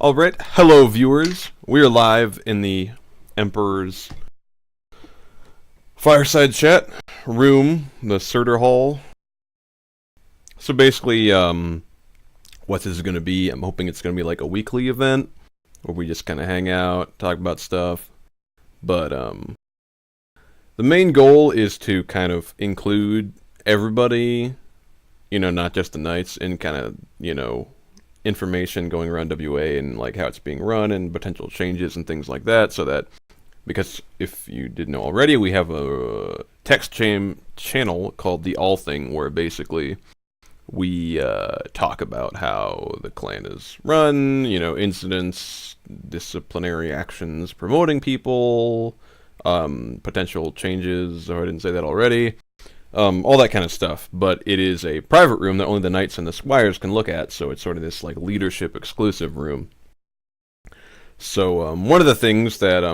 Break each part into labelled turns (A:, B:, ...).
A: All right, hello viewers. We are live in the Emperor's Fireside chat room, the Surtur Hall. So basically, what this is going to be, I'm hoping it's going to be like a weekly event where we just kind of hang out, talk about stuff. But the main goal is to kind of include everybody, not just the knights, in kind of, information going around WA and like how it's being run and potential changes and things like that, so that because if you didn't know already, we have a text channel called the All Thing, where basically we talk about how the clan is run, incidents, disciplinary actions, promoting people, potential changes. Oh, I didn't say that already. All that kind of stuff. But it is a private room that only the knights and the squires can look at, so it's sort of this like leadership exclusive room. So one of the things that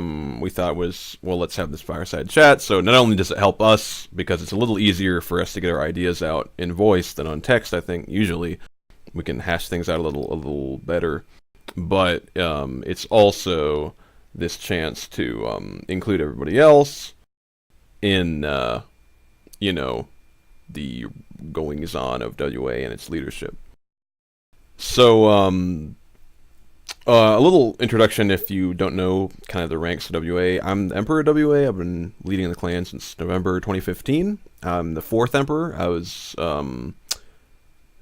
A: we thought was, well, let's have this fireside chat. So not only does it help us, because it's a little easier for us to get our ideas out in voice than on text, I think usually we can hash things out a little better. But it's also this chance to include everybody else in, the goings on of WA and its leadership. So a little introduction if you don't know kind of the ranks of WA. I'm the Emperor of WA. I've been leading the clan since November 2015. I'm the fourth Emperor. I was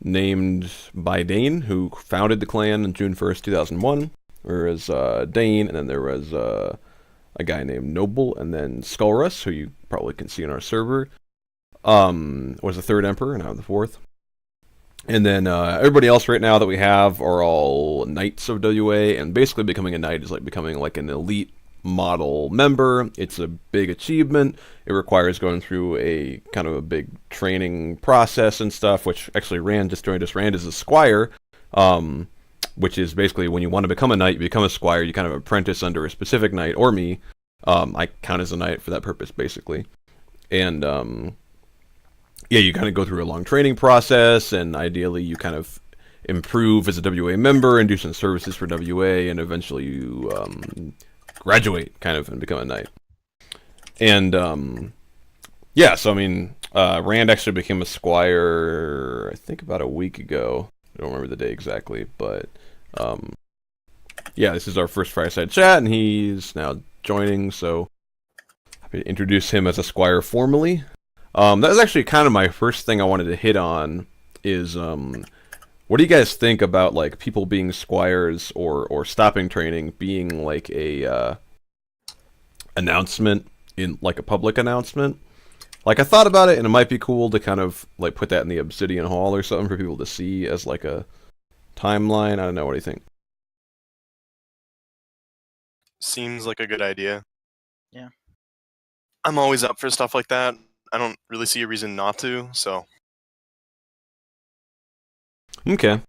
A: named by Dane, who founded the clan on June 1st, 2001. There was Dane, and then there was a guy named Noble, and then Squires, who you probably can see on our server, was the third Emperor, and I'm the fourth. And then everybody else right now that we have are all Knights of WA, and basically becoming a Knight is like becoming like an elite model member. It's a big achievement. It requires going through a kind of a big training process and stuff, which actually Rand just joined us. Rand is a Squire, which is basically when you want to become a Knight, you become a Squire, you kind of apprentice under a specific Knight, or me. I count as a Knight for that purpose, basically. And yeah, you kind of go through a long training process, and ideally you kind of improve as a WA member and do some services for WA, and eventually you graduate kind of and become a Knight. And yeah, so I mean, Rand actually became a Squire, I think about a week ago. I don't remember the day exactly, but yeah, this is our first Fireside chat, and he's now joining, so happy to introduce him as a Squire formally. That was actually kind of my first thing I wanted to hit on is, what do you guys think about, like, people being Squires or stopping training being, like, a, announcement in, like, a public announcement? Like, I thought about it, and it might be cool to kind of, like, put that in the Obsidian Hall or something for people to see as, like, a timeline. I don't know, what do you think?
B: Seems like a good idea.
C: Yeah.
B: I'm always up for stuff like that. I don't really see a reason not to, so.
A: Okay.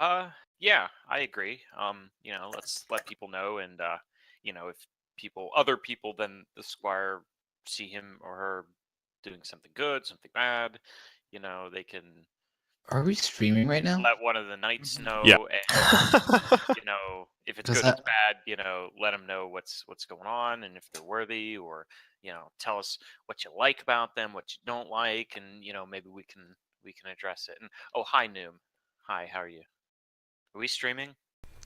C: Yeah, I agree. Let's let people know, and if other people than the Squire see him or her doing something good, something bad, they can
D: Are we streaming right now?
C: let one of the Knights know,
A: Yeah.
C: and if it's
D: Does
C: good, it's
D: that-
C: bad, let them know what's going on, and if they're worthy, or tell us what you like about them, what you don't like, and maybe we can address it. And oh, hi Noom, hi, how are you? Are we streaming?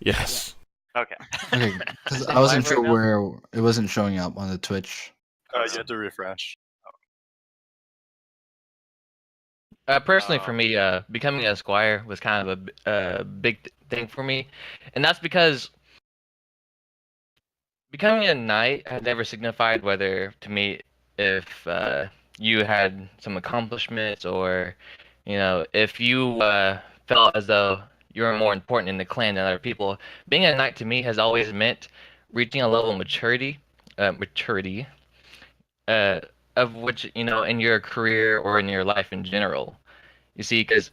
A: Yes.
C: Okay.
D: Okay, 'cause
C: Is it
D: I wasn't
C: live
D: sure
C: right now?
D: where it wasn't showing up on the Twitch.
B: You have to refresh.
E: Personally, for me, becoming a Squire was kind of a big thing for me, and that's because becoming a Knight had never signified whether to me if you had some accomplishments, or if you felt as though you were more important in the clan than other people. Being a Knight to me has always meant reaching a level of maturity, of which in your career or in your life in general. You see, because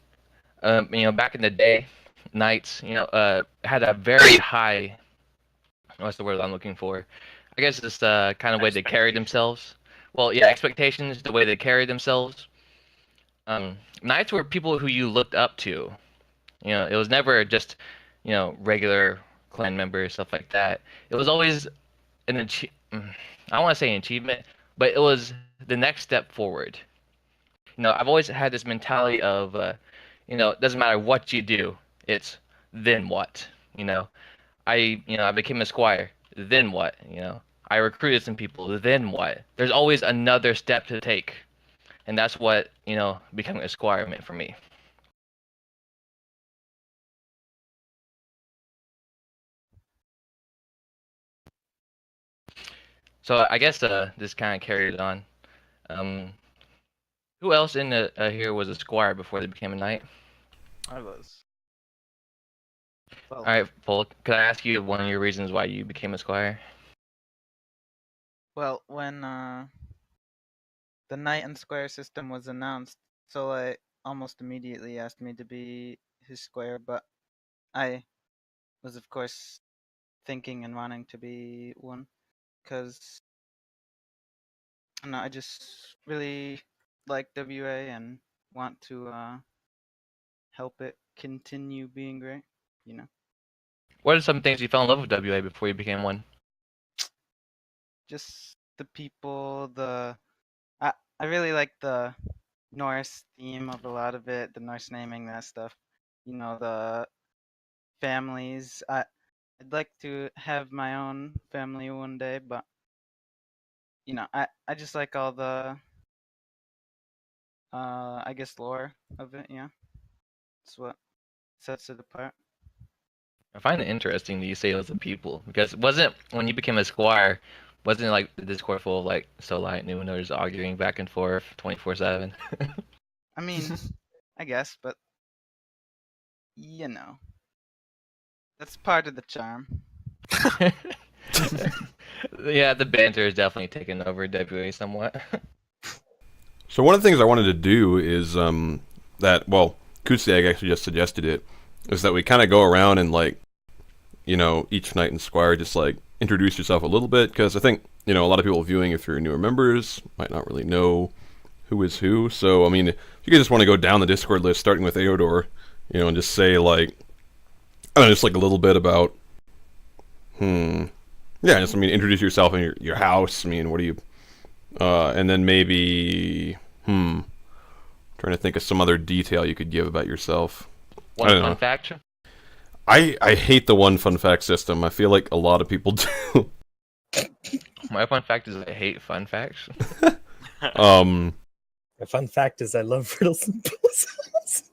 E: back in the day, Knights had a very high, what's the word I'm looking for? I guess it's the kind of way they carried themselves. Well, yeah, expectations, the way they carried themselves. Knights were people who you looked up to. It was never just regular clan member, stuff like that. It was always an I don't want to say an achievement, but it was the next step forward. I've always had this mentality of, it doesn't matter what you do, it's then what. I became a squire. Then what? I recruited some people. Then what? There's always another step to take, and that's what becoming a squire meant for me. So I guess this kind of carried on. Um, who else in here was a squire before they became a knight?
F: I was. Well,
E: All right, Paul. Could I ask you one of your reasons why you became a squire?
F: well, when the knight and squire system was announced, Soleil almost immediately asked me to be his squire, but I was, of course, thinking and wanting to be one, because I just really like WA and want to help it continue being great.
E: What are some things you fell in love with WA before you became one?
F: Just the people, I really like the Norse theme of a lot of it, the Norse naming, that stuff. The families. I'd like to have my own family one day, but I just like all the I guess lore of it. Yeah, it's what sets it apart.
E: I find it interesting that you say it was the people, because wasn't when you became a squire, wasn't it like the Discord full of like Solite new owners arguing back and forth 24/7?
F: I mean, I guess, but that's part of the charm.
E: Yeah, the banter is definitely taken over WA somewhat.
A: So one of the things I wanted to do is that, well, Kusiag actually just suggested it, is that we kind of go around and like, each knight and squire just like introduce yourself a little bit, because I think a lot of people viewing, if you're newer members, might not really know who is who. So I mean, if you guys just want to go down the Discord list, starting with Aodor, and just say like, I don't know, just like a little bit about, yeah, just introduce yourself and your house. I mean, what do you, and then maybe, trying to think of some other detail you could give about yourself.
E: One fun fact.
A: I hate the one fun fact system. I feel like a lot of people do.
E: My fun fact is I hate fun facts.
G: My fun fact is I love riddles and puzzles.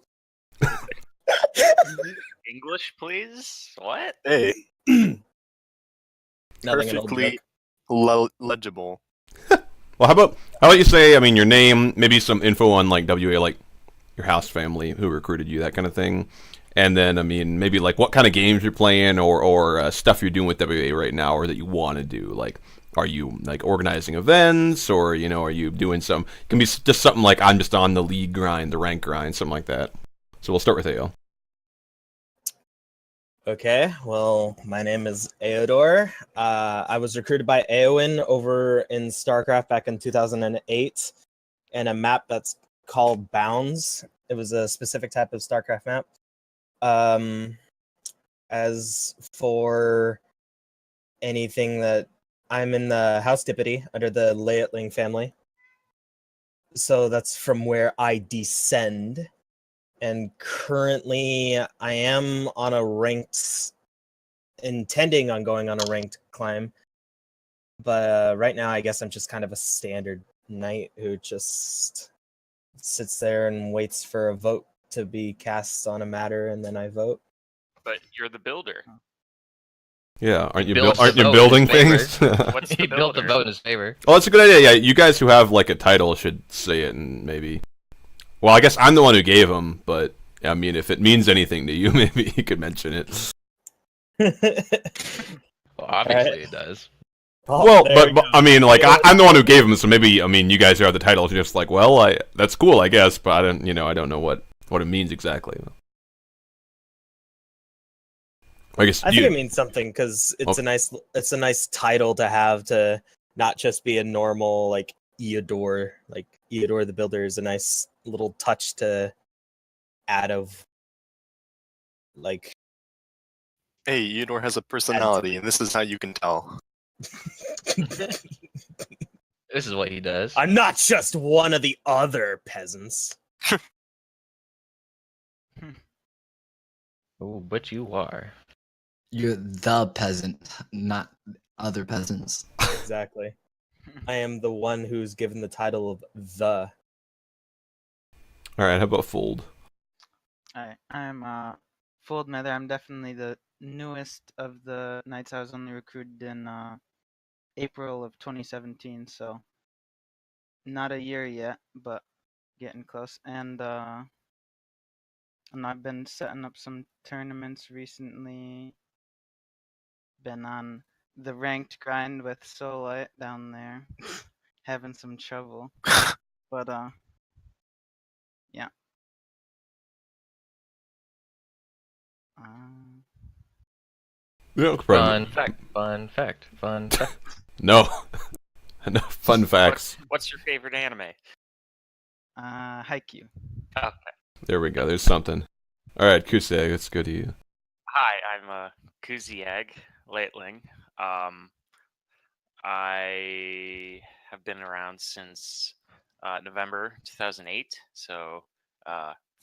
C: English, please. What?
B: Hey,
G: Nothing an old
B: perfectly
G: joke.
B: legible.
A: Well, how about you say, your name, maybe some info on like WA, like your house family, who recruited you, that kind of thing. And then, maybe like what kind of games you're playing, or stuff you're doing with WA right now, or that you want to do. Like, are you like organizing events, or are you doing some? It can be just something like I'm just on the league grind, the rank grind, something like that. So we'll start with AO.
G: Okay, well, my name is Aodor. I was recruited by Eowyn over in StarCraft back in 2008 in a map that's called Bounds. It was a specific type of StarCraft map. As for anything that I'm in the House Dippity under the Leatling family. So that's from where I descend. And currently I am on a intending on going on a ranked climb. But right now I guess I'm just kind of a standard knight who just sits there and waits for a vote to be cast on a matter, and then I vote.
C: But you're the builder.
A: Yeah, aren't you
E: Builds the vote in
A: building
E: his
A: things?
C: What's the
E: He built the
C: builder?
E: vote in his favor.
A: Oh, that's a good idea. Yeah, you guys who have like a title should say it, and maybe. Well, I guess I'm the one who gave them, but if it means anything to you, maybe you could mention it.
E: Well, obviously it does.
G: Oh,
A: Well,
G: there we
A: but
G: go.
A: I'm the one who gave them, so maybe you guys who have the title are just like, well, that's cool, I guess, but I don't know what it means exactly. I guess
G: I think it means something because it's a nice title to have, to not just be a normal like Eodor. Like Eodor the Builder is a nice little touch to add of like
B: Hey, Eudor has a personality, and this is how you can tell.
E: This is what he does.
G: I'm not just one of the other peasants.
E: Oh, but you are.
D: You're the peasant, not other peasants.
G: Exactly. I am the one who's given the title of the.
A: All right, how about Fold?
F: Alright, I'm Fold Nether. I'm definitely the newest of the knights. I was only recruited in April of 2017, so not a year yet, but getting close. And I've been setting up some tournaments recently. Been on the ranked grind with Solite down there, having some trouble. But yeah.
A: No,
E: Fun fact. Fun fact. Fun fact.
A: No. No fun facts.
C: What's your favorite anime?
F: Haikyuu.
C: Okay.
A: There we go. There's something. All right, Kuseg, let's go to you.
C: Hi, I'm Kuziag Latling. I have been around since November 2008, so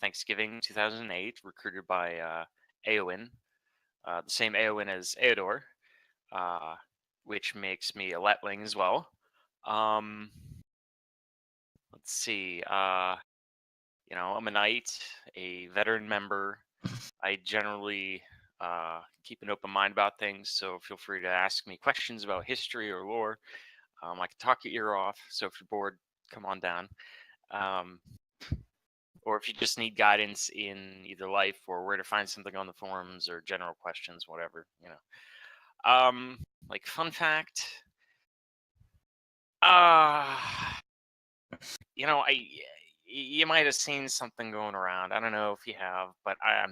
C: Thanksgiving 2008, recruited by Eowyn, the same Eowyn as Eodor, which makes me a Letling as well. Let's see. I'm a knight, a veteran member. I generally keep an open mind about things, so feel free to ask me questions about history or lore. I can talk your ear off, so if you're bored, come on down. Or if you just need guidance in either life or where to find something on the forums or general questions, whatever, Like fun fact. You might have seen something going around. I don't know if you have, but I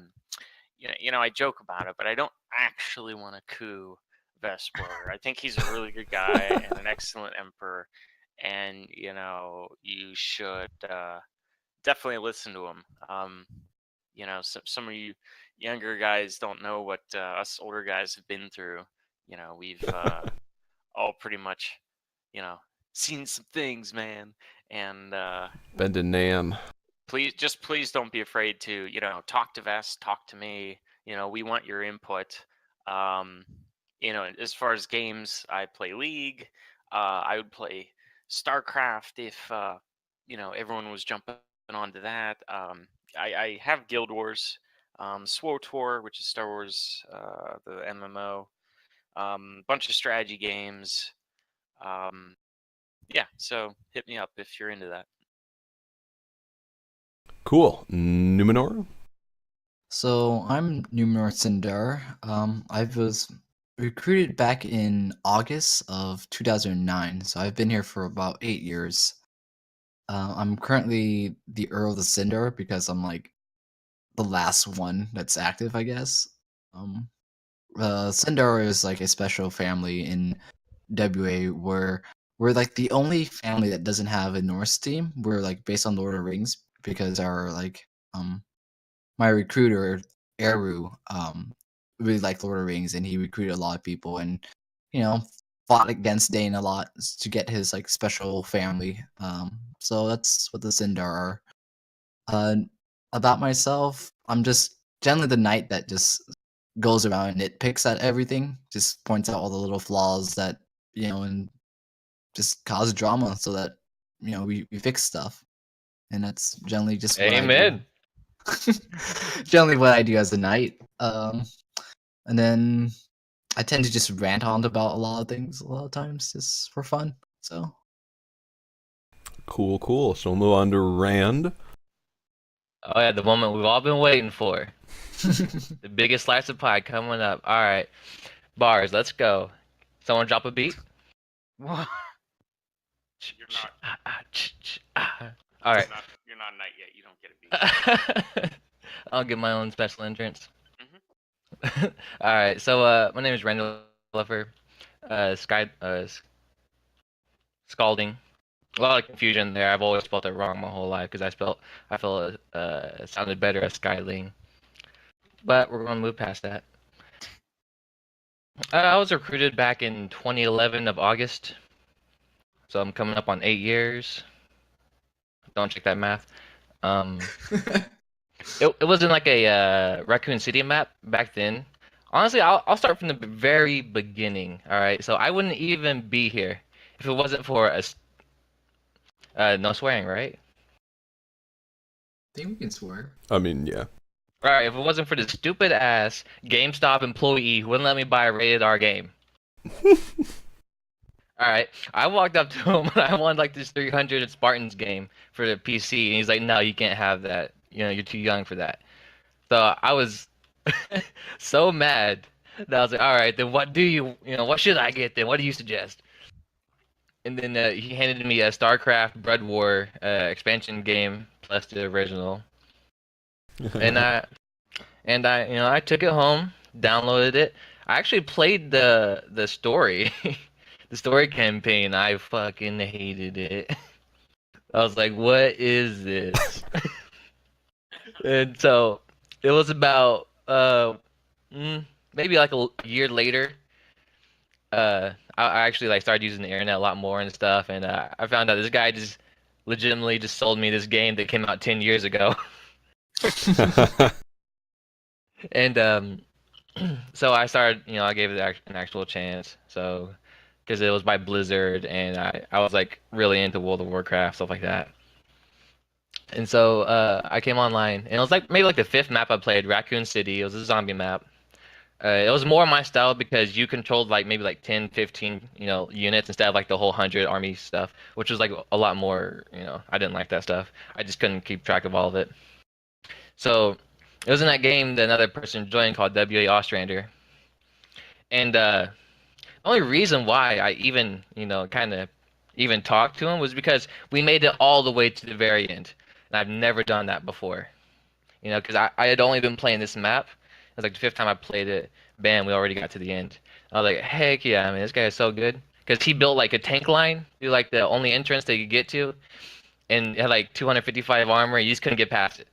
C: joke about it, but I don't actually want to coup Vestborgr. I think he's a really good guy and an excellent emperor, and you should definitely listen to him. Some of you younger guys don't know what us older guys have been through. We've all pretty much, seen some things, man, and
A: Bend and Nam.
C: please don't be afraid to talk to Vest, talk to me. We want your input. As far as games, I play League. I would play StarCraft if everyone was jumping onto that. I have Guild Wars, SWTOR, which is Star Wars, the MMO, bunch of strategy games. Yeah, so hit me up if you're into that.
A: Cool. Numenor?
D: So I'm Numenor Sindar. I was recruited back in August of 2009, so I've been here for about 8 years. I'm currently the Earl of the Sindar because I'm like the last one that's active, I guess. Sindar is like a special family in WA where we're like the only family that doesn't have a Norse team. We're like based on Lord of the Rings because our my recruiter Eru really liked Lord of the Rings and he recruited a lot of people and you know fought against Dane a lot to get his like special family. So that's what the Sindar are. Uh, about myself, I'm just generally the knight that just goes around and nitpicks at everything, just points out all the little flaws that and just cause drama so that we fix stuff, and that's generally just what I do.
E: Amen.
D: Generally what I do as a knight. And then I tend to just rant on about a lot of things a lot of times just for fun. So
A: Cool. So we'll move on to Rand.
E: Oh yeah, the moment we've all been waiting for. The biggest slice of pie coming up. All right, bars. Let's go. Someone drop a beat.
F: What?
C: You're not.
E: All right.
C: You're not a knight yet. You don't get a beat.
E: I'll get my own special entrance.
C: Mhm.
E: All right. So my name is Randall Lover. Scalding. A lot of confusion there. I've always spelled it wrong my whole life because I felt it sounded better as Skyling. But we're going to move past that. I was recruited back in 2011 of August, so I'm coming up on 8 years. Don't check that math. Um, it wasn't like a Raccoon City map back then. Honestly, I'll start from the very beginning. All right, so I wouldn't even be here if it wasn't for no swearing, right?
D: I think we can swear.
A: I mean, yeah.
E: All right, if it wasn't for the stupid ass GameStop employee who wouldn't let me buy a rated R game. All right, I walked up to him and I wanted like this 300 Spartans game for the PC, and he's like, "No, you can't have that. You know, you're too young for that." So I was so mad that I was like, "All right, then what should I get then? What do you suggest?" And then he handed me a StarCraft Blood War expansion game plus the original, and I took it home, downloaded it. I actually played the story, the story campaign. I fucking hated it. I was like, "What is this?" And so it was about maybe like a year later. I actually like started using the internet a lot more and stuff, and I found out this guy just legitimately just sold me this game that came out 10 years ago. And so I started, I gave it an actual chance. So, because it was by Blizzard, and I was like really into World of Warcraft, stuff like that. And so I came online, and it was like maybe like the fifth map I played, Raccoon City. It was a zombie map. It was more my style because you controlled like maybe like 10, 15, units instead of like the whole 100 army stuff, which was like a lot more, I didn't like that stuff. I just couldn't keep track of all of it. So it was in that game that another person joined called WA Ostrander. And the only reason why I even, kind of even talked to him was because we made it all the way to the very end. And I've never done that before. Because I had only been playing this map. It was like the fifth time I played it. Bam, we already got to the end. I was like, heck yeah, I mean, this guy is so good. Because he built like a tank line through like the only entrance that you could get to. And it had like 255 armor. You just couldn't get past it.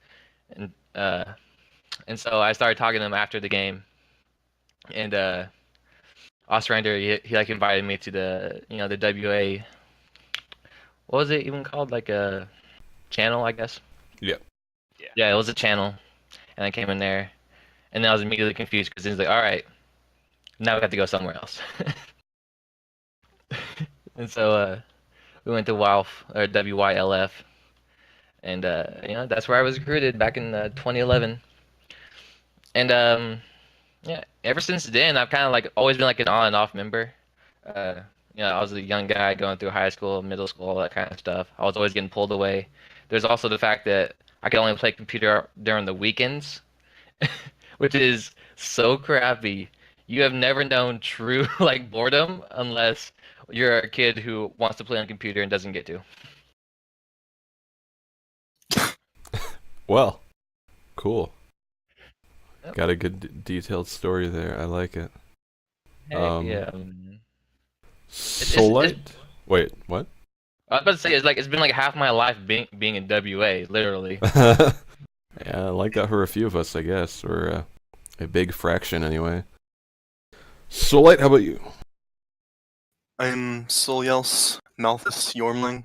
E: And so I started talking to him after the game. And Ostrander, he like invited me to the WA. What was it even called? Like a channel, I guess.
A: Yeah.
E: Yeah, it was a channel. And I came in there. And then I was immediately confused because he's like, all right, now we have to go somewhere else. And so we went to WYLF. And, that's where I was recruited back in 2011. And, yeah, ever since then, I've kind of like always been like an on and off member. I was a young guy going through high school, middle school, all that kind of stuff. I was always getting pulled away. There's also the fact that I could only play computer during the weekends. Which is so crappy. You have never known true like boredom unless you're a kid who wants to play on a computer and doesn't get to.
A: Well, cool.
E: Yep.
A: Got a good detailed story there. I like it.
E: Heck yeah.
A: Solite? Wait, what?
E: I was about to say it's been like half my life being in WA, literally.
A: Yeah, I like that for a few of us, I guess, or a big fraction anyway. Solite, how about you?
B: I'm Solyels Malthus Yormling.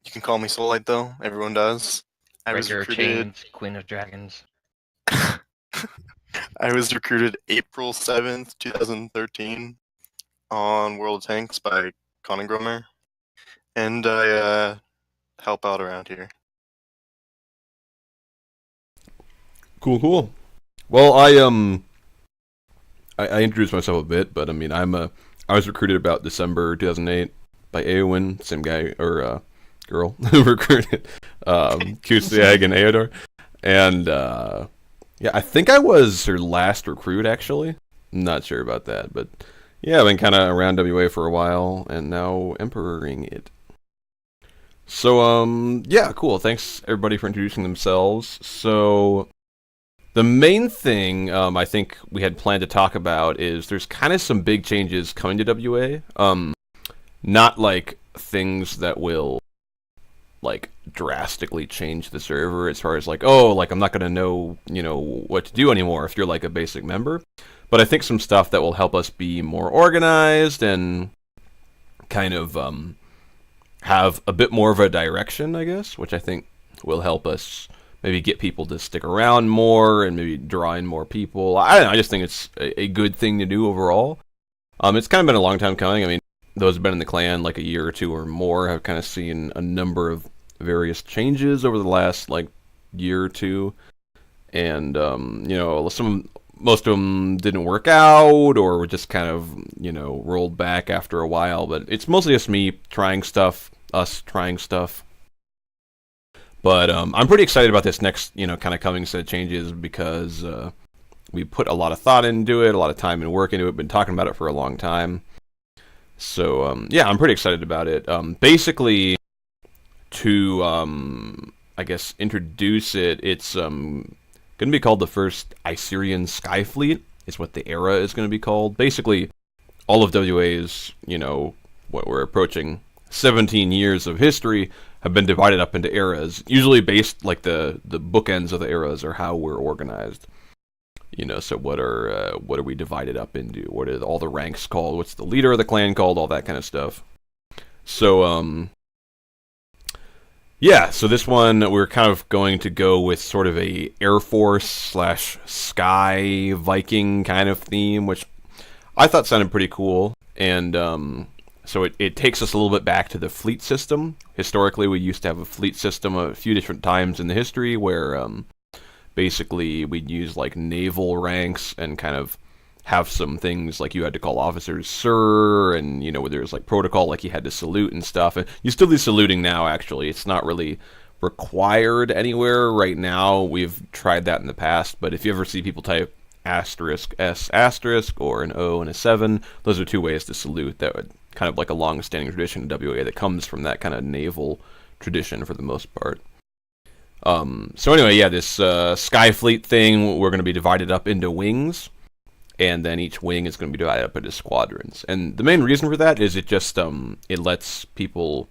B: You can call me Solite though. Everyone does. I was
E: Breaker
B: recruited.
E: Chains, Queen of Dragons.
B: I was recruited April 7th, 2013 on World of Tanks by Conan Gromer. And I help out around here.
A: Cool. Well, I introduced myself a bit, but I mean, I was recruited about December 2008 by Eowyn, same guy or girl who recruited Kusiag and Eodor, and yeah, I think I was her last recruit actually. I'm not sure about that, but yeah, I've been kind of around WA for a while, and now emperoring it. So yeah, cool. Thanks everybody for introducing themselves. So the main thing I think we had planned to talk about is there's kind of some big changes coming to WA. Not like things that will like drastically change the server as far as like, oh, like I'm not gonna know, what to do anymore if you're like a basic member. But I think some stuff that will help us be more organized and kind of have a bit more of a direction, I guess, which I think will help us maybe get people to stick around more and maybe draw in more people. I don't know, I just think it's a good thing to do overall. It's kind of been a long time coming. I mean, those who've been in the clan like a year or two or more have kind of seen a number of various changes over the last like year or two, and most of them didn't work out or were just kind of rolled back after a while. But it's mostly just me trying stuff, us trying stuff. But I'm pretty excited about this next kind of coming set of changes because we put a lot of thought into it, a lot of time and work into it. Been talking about it for a long time. So, yeah, I'm pretty excited about it. Basically, to, I guess, introduce it, it's going to be called the first Iserian Sky Fleet, is what the era is going to be called. Basically, all of WA's, what we're approaching 17 years of history have been divided up into eras, usually based, like, the bookends of the eras are how we're organized. So what are we divided up into? What are all the ranks called? What's the leader of the clan called? All that kind of stuff. So, yeah, so this one, we're kind of going to go with sort of a Air Force / Sky Viking kind of theme, which I thought sounded pretty cool. And so it takes us a little bit back to the fleet system. Historically, we used to have a fleet system a few different times in the history where basically we'd use like naval ranks and kind of have some things like you had to call officers sir, and where there's like protocol like you had to salute and stuff. And you still do saluting now, actually. It's not really required anywhere right now. We've tried that in the past, but if you ever see people type *S* or an O and a 7, those are two ways to salute. That would kind of like a long-standing tradition in WA that comes from that kind of naval tradition for the most part. So anyway, yeah, this Skyfleet thing, we're going to be divided up into wings, and then each wing is going to be divided up into squadrons. And the main reason for that is it just it lets people,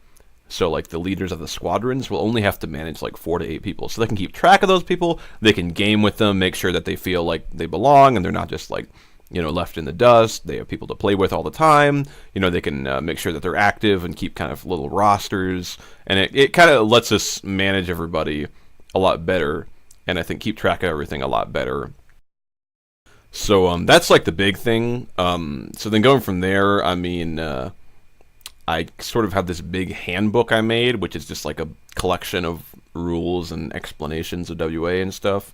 A: so like the leaders of the squadrons will only have to manage like 4 to 8 people, so they can keep track of those people, they can game with them, make sure that they feel like they belong, and they're not just like left in the dust. They have people to play with all the time. They can make sure that they're active and keep kind of little rosters, and it kind of lets us manage everybody a lot better, and I think keep track of everything a lot better. So that's like the big thing. So then going from there, I mean, I sort of have this big handbook I made, which is just like a collection of rules and explanations of WA and stuff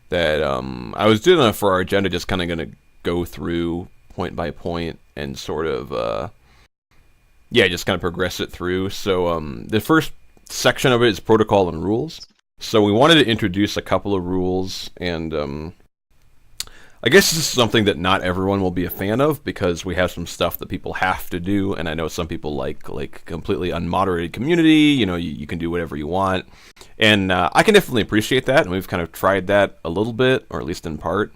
A: that I was doing for our agenda, just kind of going to go through point by point and sort of, just kind of progress it through. So the first section of it is protocol and rules. So we wanted to introduce a couple of rules, and I guess this is something that not everyone will be a fan of because we have some stuff that people have to do, and I know some people like completely unmoderated community. You can do whatever you want, and I can definitely appreciate that, and we've kind of tried that a little bit, or at least in part.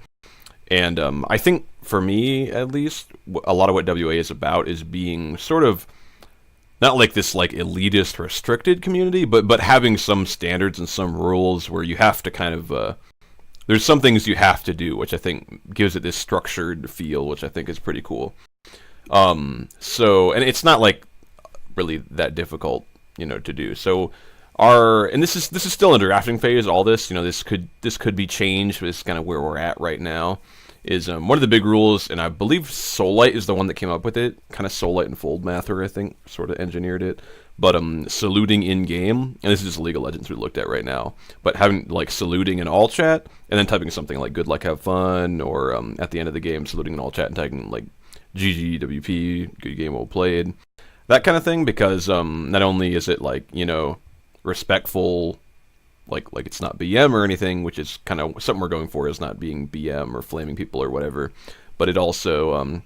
A: And I think for me, at least, a lot of what WA is about is being sort of not like this like elitist restricted community, but having some standards and some rules where you have to kind of there's some things you have to do, which I think gives it this structured feel, which I think is pretty cool. So, and it's not like really that difficult, to do. So and this is still in the drafting phase. All this, this could be changed. This is kind of where we're at right now. Is one of the big rules, and I believe Soullight is the one that came up with it. Kind of Soullight and Foldmather, I think, sort of engineered it. But saluting in game, and this is just League of Legends we looked at right now. But having like saluting in all chat, and then typing something like "good luck, have fun," or at the end of the game, saluting in all chat and typing like "GG, good game, well played," that kind of thing. Because not only is it like respectful. Like it's not BM or anything, which is kind of something we're going for, is not being BM or flaming people or whatever. But it also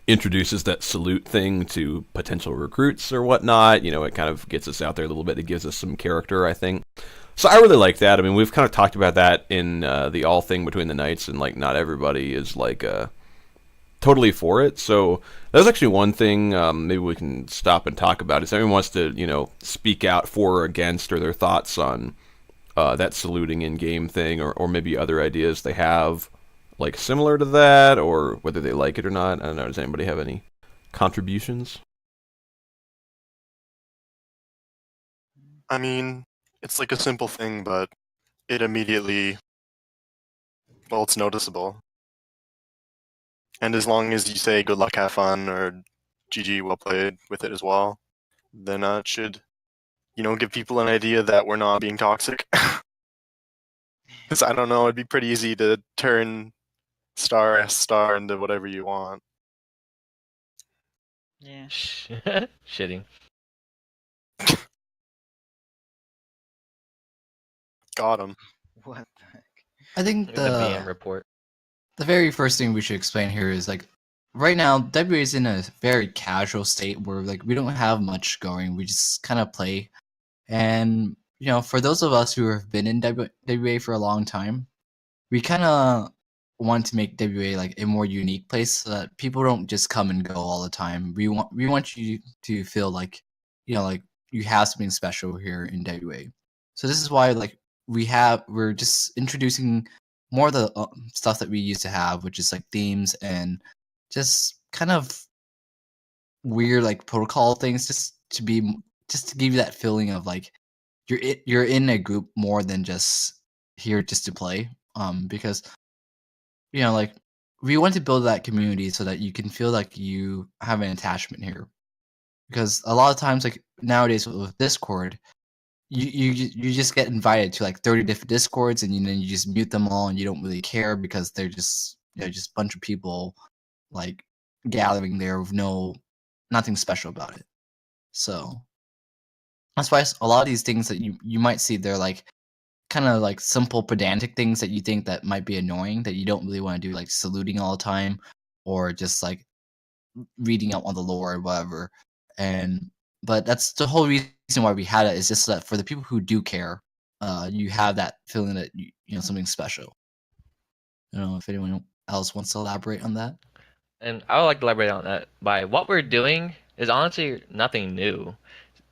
A: introduces that salute thing to potential recruits or whatnot. It kind of gets us out there a little bit. It gives us some character, I think. So I really like that. I mean, we've kind of talked about that in the all thing between the nights, and like not everybody is like totally for it. So that's actually one thing maybe we can stop and talk about. If anyone wants to, speak out for or against, or their thoughts on that saluting in-game thing, or maybe other ideas they have, like similar to that, or whether they like it or not. I don't know. Does anybody have any contributions?
B: I mean, it's like a simple thing, but it immediately, well, it's noticeable. And as long as you say good luck, have fun, or GG, well played with it as well, then it should, give people an idea that we're not being toxic. Because I don't know, it'd be pretty easy to turn star S star into whatever you want.
F: Yeah.
E: Shitting.
B: Got him.
F: What the heck?
D: I think
E: The VM report.
D: the very first thing we should explain here is like right now WA is in a very casual state where like we don't have much going. We just kind of play, and for those of us who have been in WA for a long time, we kind of want to make WA like a more unique place so that people don't just come and go all the time. We want you to feel like like you have something special here in WA. So this is why like we're just introducing more of the stuff that we used to have, which is like themes and just kind of weird like protocol things, just to give you that feeling of like you're in a group more than just here just to play. Because like we want to build that community so that you can feel like you have an attachment here. Because a lot of times, like nowadays with Discord, you just get invited to like 30 different Discords, and then you just mute them all, and you don't really care because they're just just a bunch of people like gathering there with nothing special about it. So that's why a lot of these things that you might see, they're like kind of like simple pedantic things that you think that might be annoying, that you don't really want to do, like saluting all the time or just like reading up on the lore or whatever. But that's the whole reason why we had it, is just so that for the people who do care, you have that feeling that something special. I don't know if anyone else wants to elaborate on that.
E: And I would like to elaborate on that by what we're doing is honestly nothing new.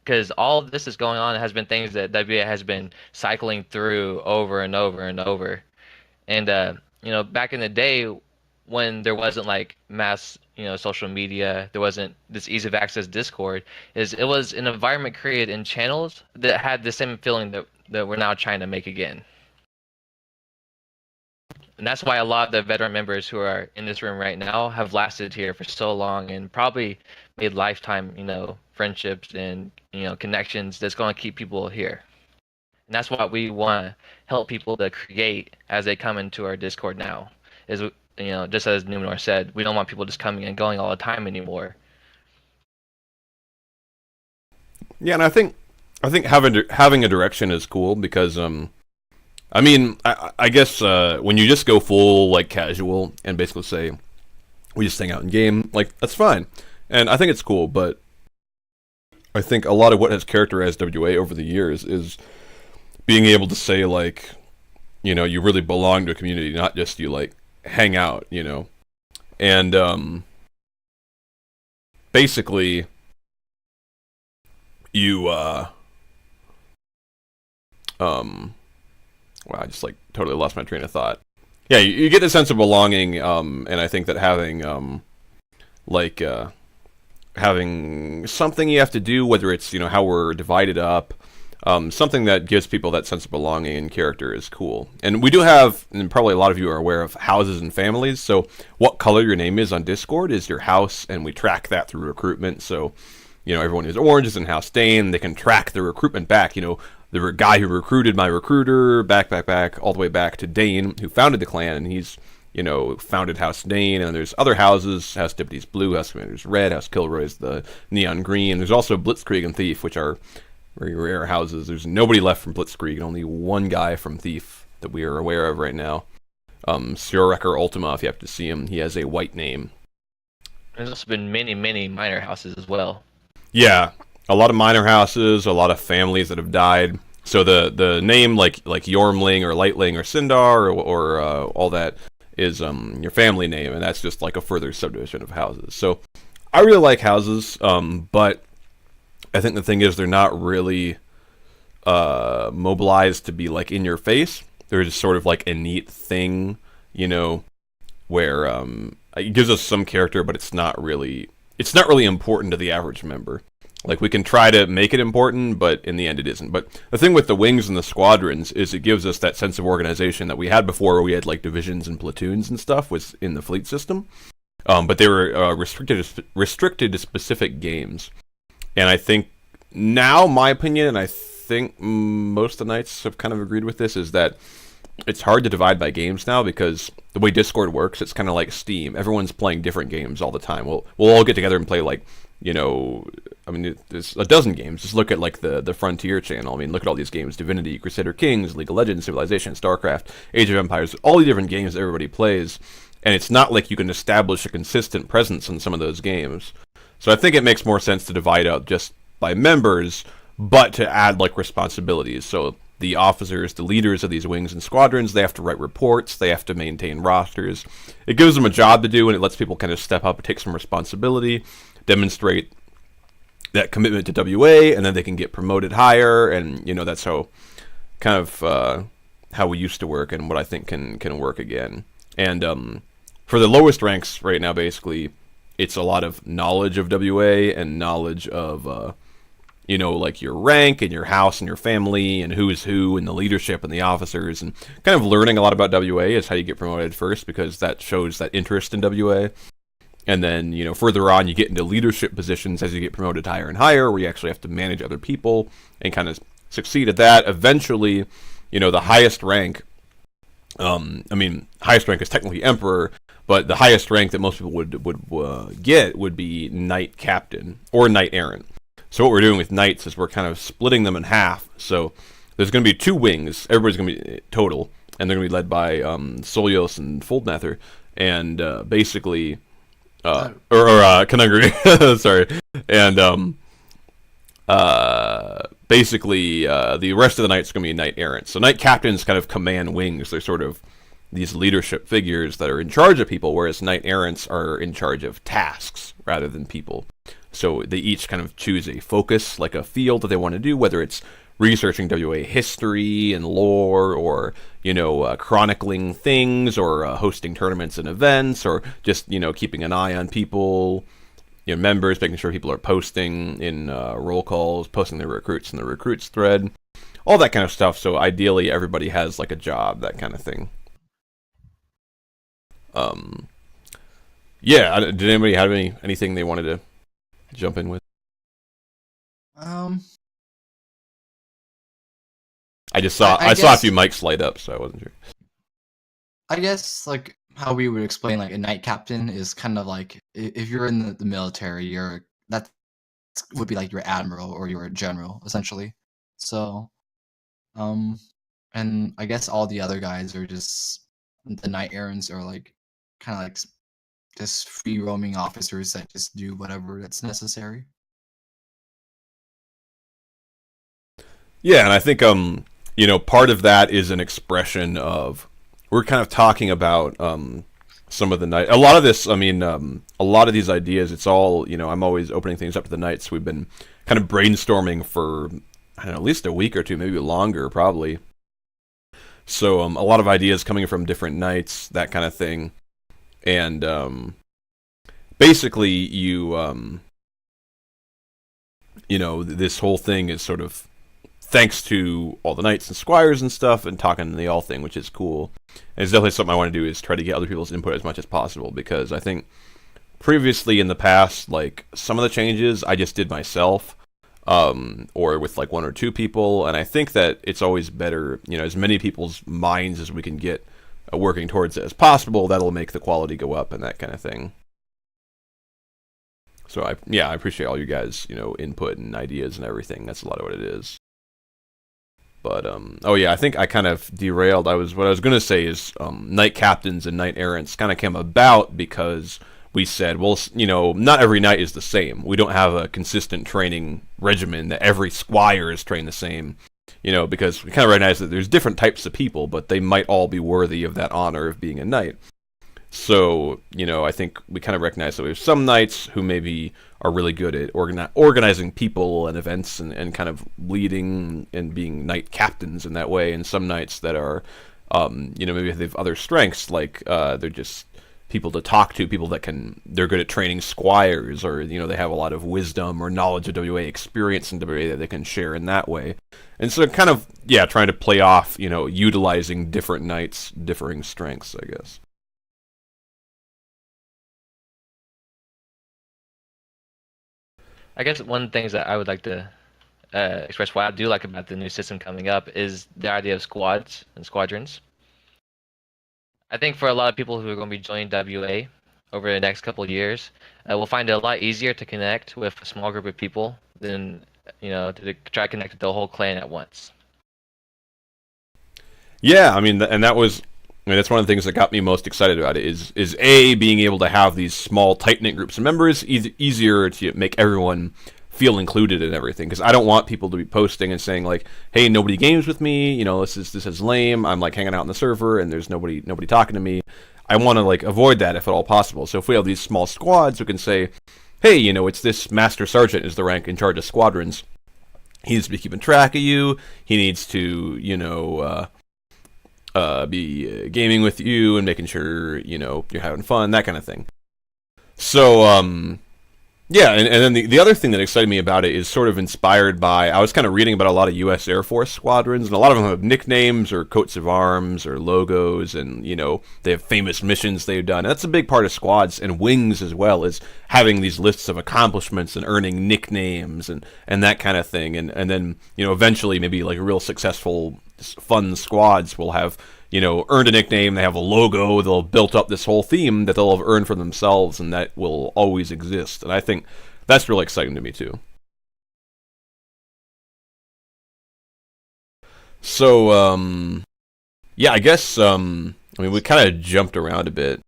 E: Because all of this is going on has been things that WA has been cycling through over and over and over. And back in the day when there wasn't like mass, social media, there wasn't this ease of access Discord, it was an environment created in channels that had the same feeling that we're now trying to make again. And that's why a lot of the veteran members who are in this room right now have lasted here for so long and probably made lifetime, friendships and, connections that's going to keep people here. And that's what we want to help people to create as they come into our Discord now. Is, just as Numenor said, we don't want people just coming and going all the time anymore.
A: Yeah, and I think having a direction is cool because I guess when you just go full like casual and basically say we just hang out in game, like that's fine, and I think it's cool. But I think a lot of what has characterized WA over the years is being able to say like, you really belong to a community, not just you like hang out, and basically you wow, I just like totally lost my train of thought. Yeah, you get a sense of belonging, and I think that having having something you have to do, whether it's how we're divided up, something that gives people that sense of belonging and character is cool. And we do have, and probably a lot of you are aware of, houses and families. So what color your name is on Discord is your house, and we track that through recruitment. So everyone who's orange is in House Dane. They can track the recruitment back. The guy who recruited my recruiter back, all the way back to Dane, who founded the clan, and he's, founded House Dane, and there's other houses, House Deputy's blue, House Commander's red, House Kilroy's the neon green. There's also Blitzkrieg and Thief, which are very rare houses. There's nobody left from Blitzkrieg, only one guy from Thief that we are aware of right now. Sjorecker Ultima, if you have to see him, he has a white name.
E: There's also been many minor houses as well.
A: Yeah, a lot of minor houses, a lot of families that have died. So the name like Yormling or Lightling or Sindar or all that is your family name, and that's just like a further subdivision of houses. So I really like houses, but I think the thing is they're not really mobilized to be like in your face. They're just sort of like a neat thing, you know, where it gives us some character, but it's not really important to the average member. Like, we can try to make it important, but in the end it isn't. But the thing with the wings and the squadrons is it gives us that sense of organization that we had before, where we had like divisions and platoons and stuff was in the fleet system. But they were restricted to specific games. And I think now, my opinion, and I think most of the Knights have kind of agreed with this, is that it's hard to divide by games now, because the way Discord works, it's kind of like Steam. Everyone's playing different games all the time. We'll all get together and play, like, you know, I mean, there's a dozen games. Just look at like the Frontier channel. I mean, look at all these games: Divinity, Crusader Kings, League of Legends, Civilization, StarCraft, Age of Empires. All the different games that everybody plays, and it's not like you can establish a consistent presence in some of those games. So I think it makes more sense to divide out just by members, but to add like responsibilities. So the officers, the leaders of these wings and squadrons, they have to write reports, they have to maintain rosters. It gives them a job to do, and it lets people kind of step up and take some responsibility, demonstrate that commitment to WA, and then they can get promoted higher. And, you know, that's how kind of how we used to work, and what I think can work again. And for the lowest ranks right now, basically, it's a lot of knowledge of WA and knowledge of you know, like your rank and your house and your family and who is who and the leadership and the officers, and kind of learning a lot about WA is how you get promoted first, because that shows that interest in WA. And then, you know, further on, you get into leadership positions as you get promoted higher and higher, where you actually have to manage other people and kind of succeed at that. Eventually, you know, the highest rank, highest rank is technically Emperor, but the highest rank that most people would get would be Knight Captain or Knight Errant. So what we're doing with Knights is we're kind of splitting them in half. So there's going to be 2 wings. Everybody's going to be total, and they're going to be led by Solios and Foldnether, and basically, Conungry, sorry, and basically the rest of the Knights are going to be Knight Errant. So Knight Captains kind of command wings. They're sort of these leadership figures that are in charge of people, whereas Knight Errants are in charge of tasks rather than people. So they each kind of choose a focus, like a field that they want to do, whether it's researching WA history and lore, or, you know, chronicling things, or hosting tournaments and events, or just, you know, keeping an eye on people, you know, members, making sure people are posting in roll calls, posting their recruits in the recruits thread, all that kind of stuff. So ideally, everybody has like a job, that kind of thing. Yeah, did anybody have anything they wanted to jump in with? I saw a few mics light up, so I wasn't sure.
D: I guess like how we would explain like a Knight Captain is kind of like, if you're in the military, that would be like your admiral or your general, essentially. So, and I guess all the other guys are just the Knight Errants, are like kind of like just free roaming officers that just do whatever that's necessary.
A: Yeah, and I think you know, part of that is an expression of, we're kind of talking about some of the Knights. A lot of this, I mean, a lot of these ideas, it's all, you know, I'm always opening things up to the Knights. We've been kind of brainstorming for, I don't know, at least a week or two, maybe longer, probably. So a lot of ideas coming from different Knights, that kind of thing. And basically, you know, this whole thing is sort of thanks to all the Knights and Squires and stuff, and talking to the all thing, which is cool. And it's definitely something I want to do, is try to get other people's input as much as possible, because I think previously in the past, like, some of the changes I just did myself, or with like 1 or 2 people, and I think that it's always better, you know, as many people's minds as we can get working towards it as possible. That'll make the quality go up and that kind of thing. So I appreciate all you guys, you know, input and ideas and everything. That's a lot of what it is. But oh yeah, I think I kind of derailed. What I was gonna say is Knight Captains and Knight Errants kind of came about because we said, well, you know, not every knight is the same. We don't have a consistent training regimen that every squire is trained the same. You know, because we kind of recognize that there's different types of people, but they might all be worthy of that honor of being a knight. So, I think we kind of recognize that we have some knights who maybe are really good at organizing people and events and kind of leading and being knight captains in that way, and some knights that are, maybe they have other strengths, like they're just people to talk to, people that they're good at training squires, or, they have a lot of wisdom or knowledge of WA, experience in WA that they can share in that way. And so kind of, trying to play off, utilizing different knights' differing strengths, I guess.
E: I guess one of the things that I would like to express what I do like about the new system coming up is the idea of squads and squadrons. I think for a lot of people who are going to be joining WA over the next couple of years, we'll find it a lot easier to connect with a small group of people than, to try to connect with the whole clan at once.
A: Yeah, and that's one of the things that got me most excited about it is A, being able to have these small, tight-knit groups of members, easier to make everyone feel included in everything, because I don't want people to be posting and saying, like, hey, nobody games with me, this is lame, I'm, like, hanging out in the server, and there's nobody talking to me. I want to, like, avoid that if at all possible. So if we have these small squads who can say, hey, it's this Master Sergeant is the rank in charge of squadrons. He needs to be keeping track of you, he needs to, be gaming with you and making sure, you're having fun, that kind of thing. So, and then the other thing that excited me about it is sort of inspired by, I was kind of reading about a lot of U.S. Air Force squadrons, and a lot of them have nicknames or coats of arms or logos, and, they have famous missions they've done. And that's a big part of squads and wings as well, is having these lists of accomplishments and earning nicknames and that kind of thing. And then, eventually maybe like real successful, fun squads will have, earned a nickname, they have a logo, they'll have built up this whole theme that they'll have earned for themselves, and that will always exist. And I think that's really exciting to me, too. So, I guess, we kind of jumped around a bit.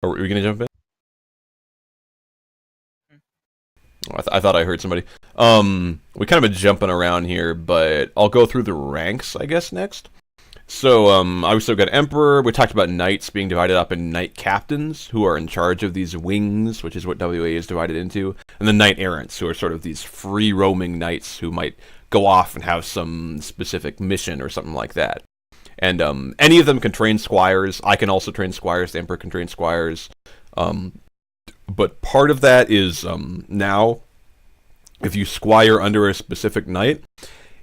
A: Are we going to jump in? Oh, I thought I heard somebody. We kind of been jumping around here, but I'll go through the ranks, I guess, next. So, obviously we've got Emperor. We talked about knights being divided up in knight captains, who are in charge of these wings, which is what WA is divided into, and the knight errants, who are sort of these free-roaming knights who might go off and have some specific mission or something like that. And any of them can train squires. I can also train squires. The Emperor can train squires. But part of that is now, if you squire under a specific knight,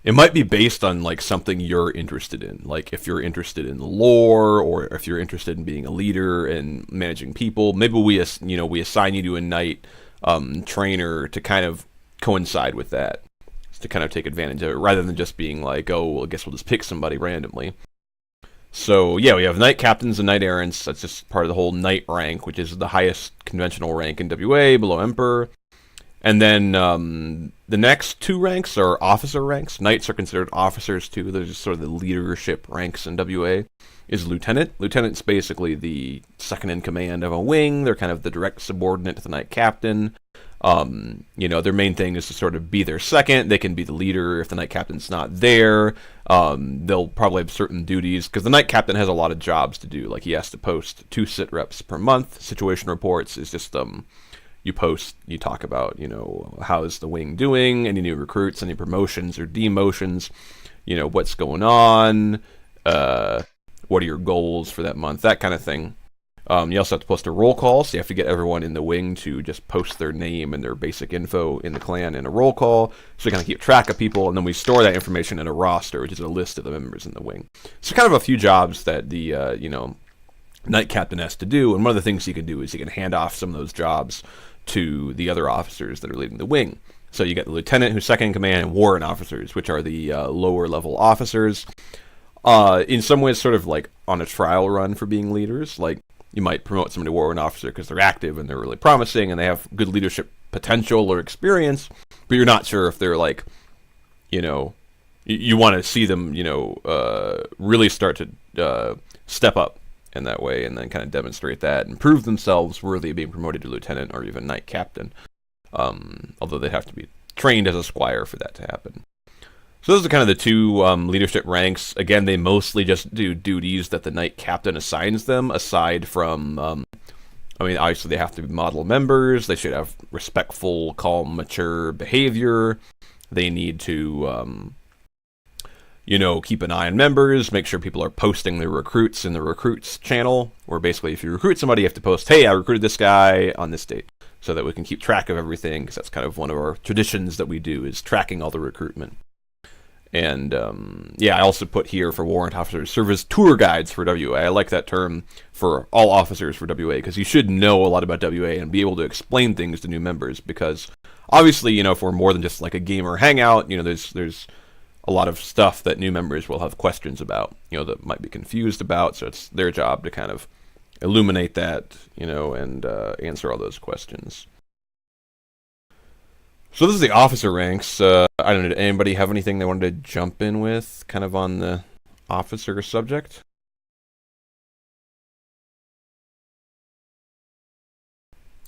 A: it might be based on like something you're interested in. Like if you're interested in lore, or if you're interested in being a leader and managing people, maybe we assign you to a knight trainer to kind of coincide with that, to kind of take advantage of it, rather than just being like, oh, well, I guess we'll just pick somebody randomly. So yeah, we have knight captains and knight errants. That's just part of the whole knight rank, which is the highest conventional rank in WA, below Emperor. And then the next two ranks are officer ranks. Knights are considered officers too. They're just sort of the leadership ranks in WA. Is lieutenant. Lieutenant's basically the second in command of a wing. They're kind of the direct subordinate to the knight captain. Their main thing is to sort of be their second. They can be the leader if the knight captain's not there. They'll probably have certain duties, because the knight captain has a lot of jobs to do. Like he has to post 2 sit reps per month. Situation reports is just you post, you talk about, how is the wing doing, any new recruits, any promotions or demotions, what's going on, what are your goals for that month, that kind of thing. You also have to post a roll call, so you have to get everyone in the wing to just post their name and their basic info in the clan in a roll call, so you kind of keep track of people, and then we store that information in a roster, which is a list of the members in the wing. So kind of a few jobs that the, knight captain has to do, and one of the things he can do is he can hand off some of those jobs to the other officers that are leading the wing. So you get the lieutenant, who's second in command, and warrant officers, which are the lower level officers. In some ways, sort of like on a trial run for being leaders. Like you might promote somebody to warrant officer because they're active and they're really promising and they have good leadership potential or experience, but you're not sure if they're like, you want to see them, really start to step up in that way, and then kind of demonstrate that and prove themselves worthy of being promoted to lieutenant or even knight captain. Although they'd have to be trained as a squire for that to happen. So those are kind of the two leadership ranks. Again, they mostly just do duties that the knight captain assigns them, aside from I mean, obviously they have to be model members. They should have respectful, calm, mature behavior. They need to, keep an eye on members, make sure people are posting their recruits in the recruits channel, where basically if you recruit somebody, you have to post, hey, I recruited this guy on this date, so that we can keep track of everything, because that's kind of one of our traditions that we do, is tracking all the recruitment. And, I also put here for warrant officers, serve as tour guides for WA. I like that term for all officers for WA, because you should know a lot about WA and be able to explain things to new members, because obviously, if we're more than just like a gamer hangout, there's a lot of stuff that new members will have questions about, that might be confused about, so it's their job to kind of illuminate that, and answer all those questions. So this is the officer ranks. I don't know, did anybody have anything they wanted to jump in with, kind of on the officer subject?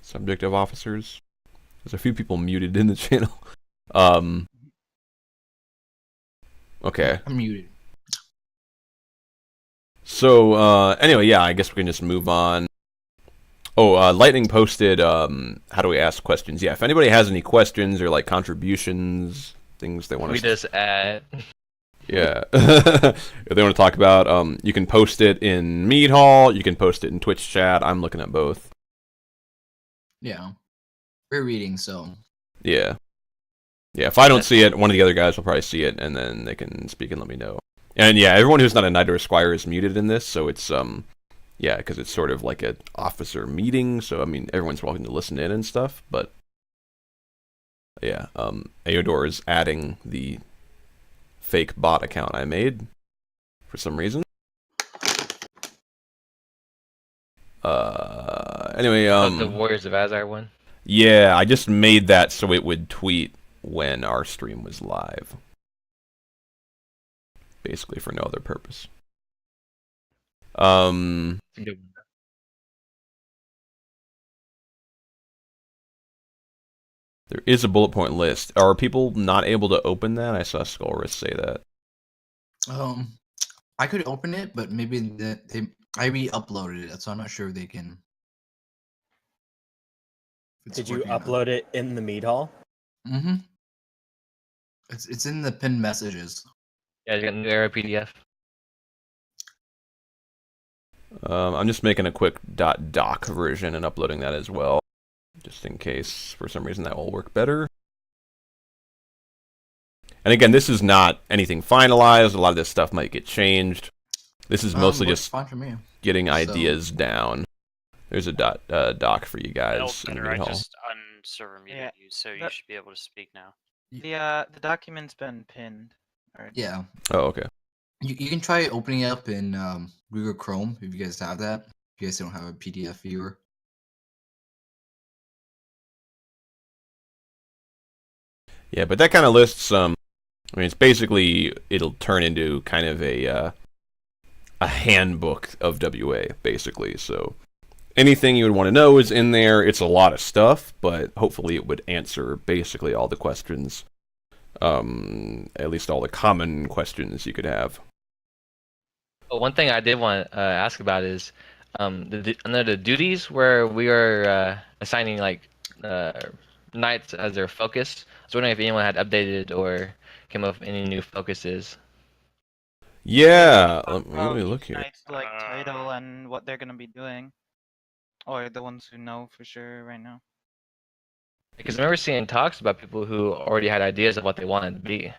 A: Subject of officers? There's a few people muted in the channel. Okay.
D: I'm muted.
A: So, anyway, I guess we can just move on. Oh, Lightning posted, how do we ask questions? Yeah, if anybody has any questions or, like, contributions, things they want
E: We
A: to...
E: just add.
A: Yeah. If they want to talk about, you can post it in Mead Hall, you can post it in Twitch chat. I'm looking at both.
D: Yeah. We're reading, so.
A: Yeah. Yeah, if I don't see it, one of the other guys will probably see it, and then they can speak and let me know. And yeah, everyone who's not a knight or a squire is muted in this, so it's, because it's sort of like an officer meeting, so, I mean, everyone's welcome to listen in and stuff, but, yeah, Aodor is adding the fake bot account I made, for some reason. Anyway,
E: The Warriors of Azar one?
A: yeah, I just made that so it would tweet when our stream was live. Basically for no other purpose. There is a bullet point list. Are people not able to open that? I saw Squires say that.
D: I could open it, but maybe I re-uploaded it, so I'm not sure if they can.
G: Did you upload it in the Mead Hall?
D: Mm-hmm. It's in the pinned messages.
E: Yeah, you got new era PDF.
A: I'm just making a quick .doc version and uploading that as well, just in case for some reason that will work better. And again, this is not anything finalized. A lot of this stuff might get changed. This is mostly just getting ideas down. There's a doc for you guys in the
C: I
A: Mead Hall.
C: just unserver muted you, so you should be able to speak now.
F: The document's been pinned. Already.
D: Yeah.
A: Oh, okay.
D: You can try opening it up in Google Chrome if you guys have that. If you guys don't have a PDF viewer.
A: Yeah, but that kind of lists I mean, it's basically it'll turn into kind of a handbook of WA, basically. So anything you would want to know is in there. It's a lot of stuff, but hopefully it would answer basically all the questions, at least all the common questions you could have.
E: Well, one thing I did want to ask about is under the duties where we are assigning like knights as their focus. I was wondering if anyone had updated or came up with any new focuses.
A: Yeah, let me look here.
F: Knight's like title and what they're gonna be doing, or the ones who know for sure right now.
E: Because I remember seeing talks about people who already had ideas of what they wanted to be.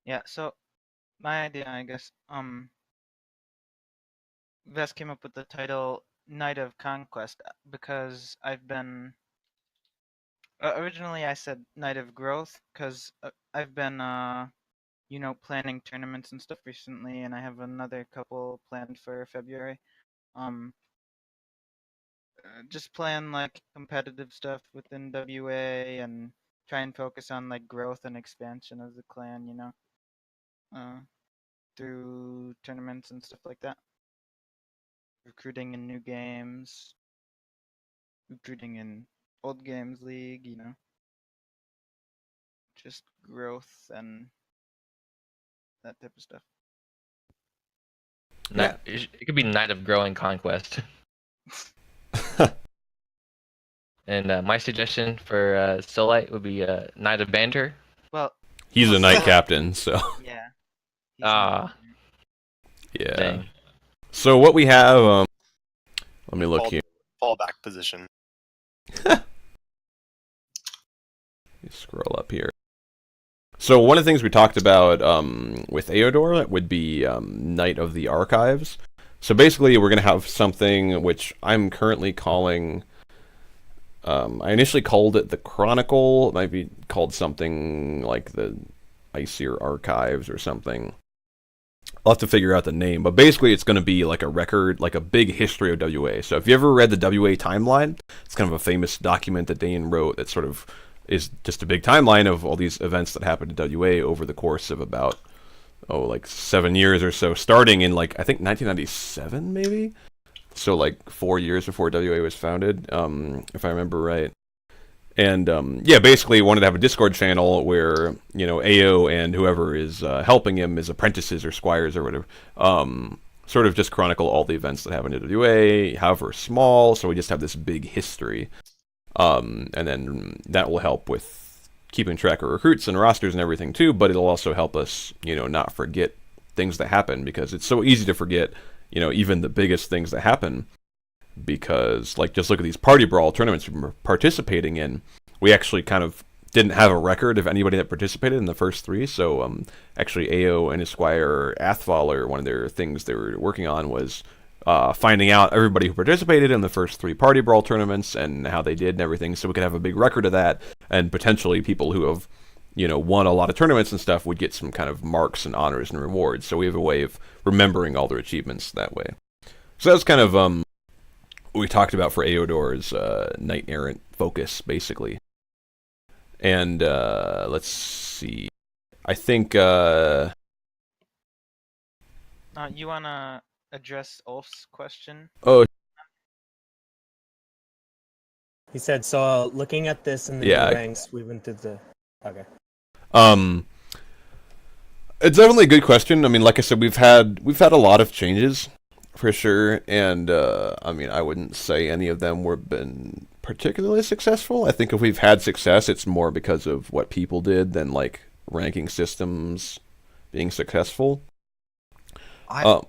F: Yeah, so my idea, I guess, Vest came up with the title Knight of Conquest because I've been originally I said Knight of Growth because I've been planning tournaments and stuff recently, and I have another couple planned for February. Just plan like competitive stuff within WA and try and focus on like growth and expansion of the clan, through tournaments and stuff like that. Recruiting in new games, recruiting in old games league, just growth and that type of stuff.
E: It could be Knight of Growing Conquest. And my suggestion for Solite would be Knight of Banter.
F: Well,
A: He's a knight captain, so
F: yeah. He's
E: Ah,
A: yeah.
E: dang.
A: So what we have, let me look here.
B: Fallback position.
A: Let me scroll up here. So one of the things we talked about with Aodor would be Knight of the Archives. So basically, we're going to have something which I'm currently calling. I initially called it the Chronicle. It might be called something like the Icier Archives or something. I'll have to figure out the name, but basically it's going to be like a record, like a big history of WA. So if you ever read the WA timeline, it's kind of a famous document that Dane wrote that sort of is just a big timeline of all these events that happened to WA over the course of about, like 7 years or so, starting in like, I think 1997 maybe? So like 4 years before WA was founded, if I remember right. And yeah, basically wanted to have a Discord channel where, AO and whoever is helping him, his apprentices or squires or whatever, sort of just chronicle all the events that happened to WA, however small, so we just have this big history. And then that will help with keeping track of recruits and rosters and everything too, but it'll also help us, not forget things that happen, because it's so easy to forget, even the biggest things that happen. Because, like, just look at these party brawl tournaments we were participating in. We actually kind of didn't have a record of anybody that participated in the first 3. So, actually, AO and his squire Athvaler, one of their things they were working on was finding out everybody who participated in the first 3 party brawl tournaments and how they did and everything, so we could have a big record of that, and potentially people who have, won a lot of tournaments and stuff would get some kind of marks and honors and rewards. So we have a way of remembering all their achievements that way. So that's kind of we talked about for Aodor's Knight Errant focus, basically. And let's see. I think
F: You wanna address Ulf's question?
A: oh
G: He said, so looking at this in the
A: Yeah.
G: new ranks, we went to the... Okay.
A: it's definitely a good question. I mean, like I said, we've had a lot of changes for sure, and I mean, I wouldn't say any of them were been particularly successful. I think if we've had success, it's more because of what people did than like ranking systems being successful.
D: I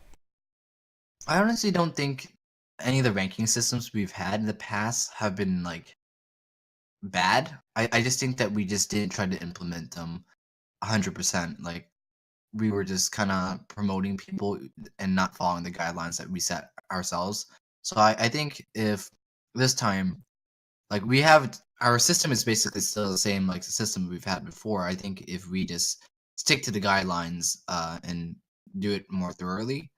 D: honestly don't think any of the ranking systems we've had in the past have been like bad. I just think that we just didn't try to implement them 100%. Like we were just kind of promoting people and not following the guidelines that we set ourselves. So I think if this time, like we have our system is basically still the same like the system we've had before. I think if we just stick to the guidelines and do it more thoroughly,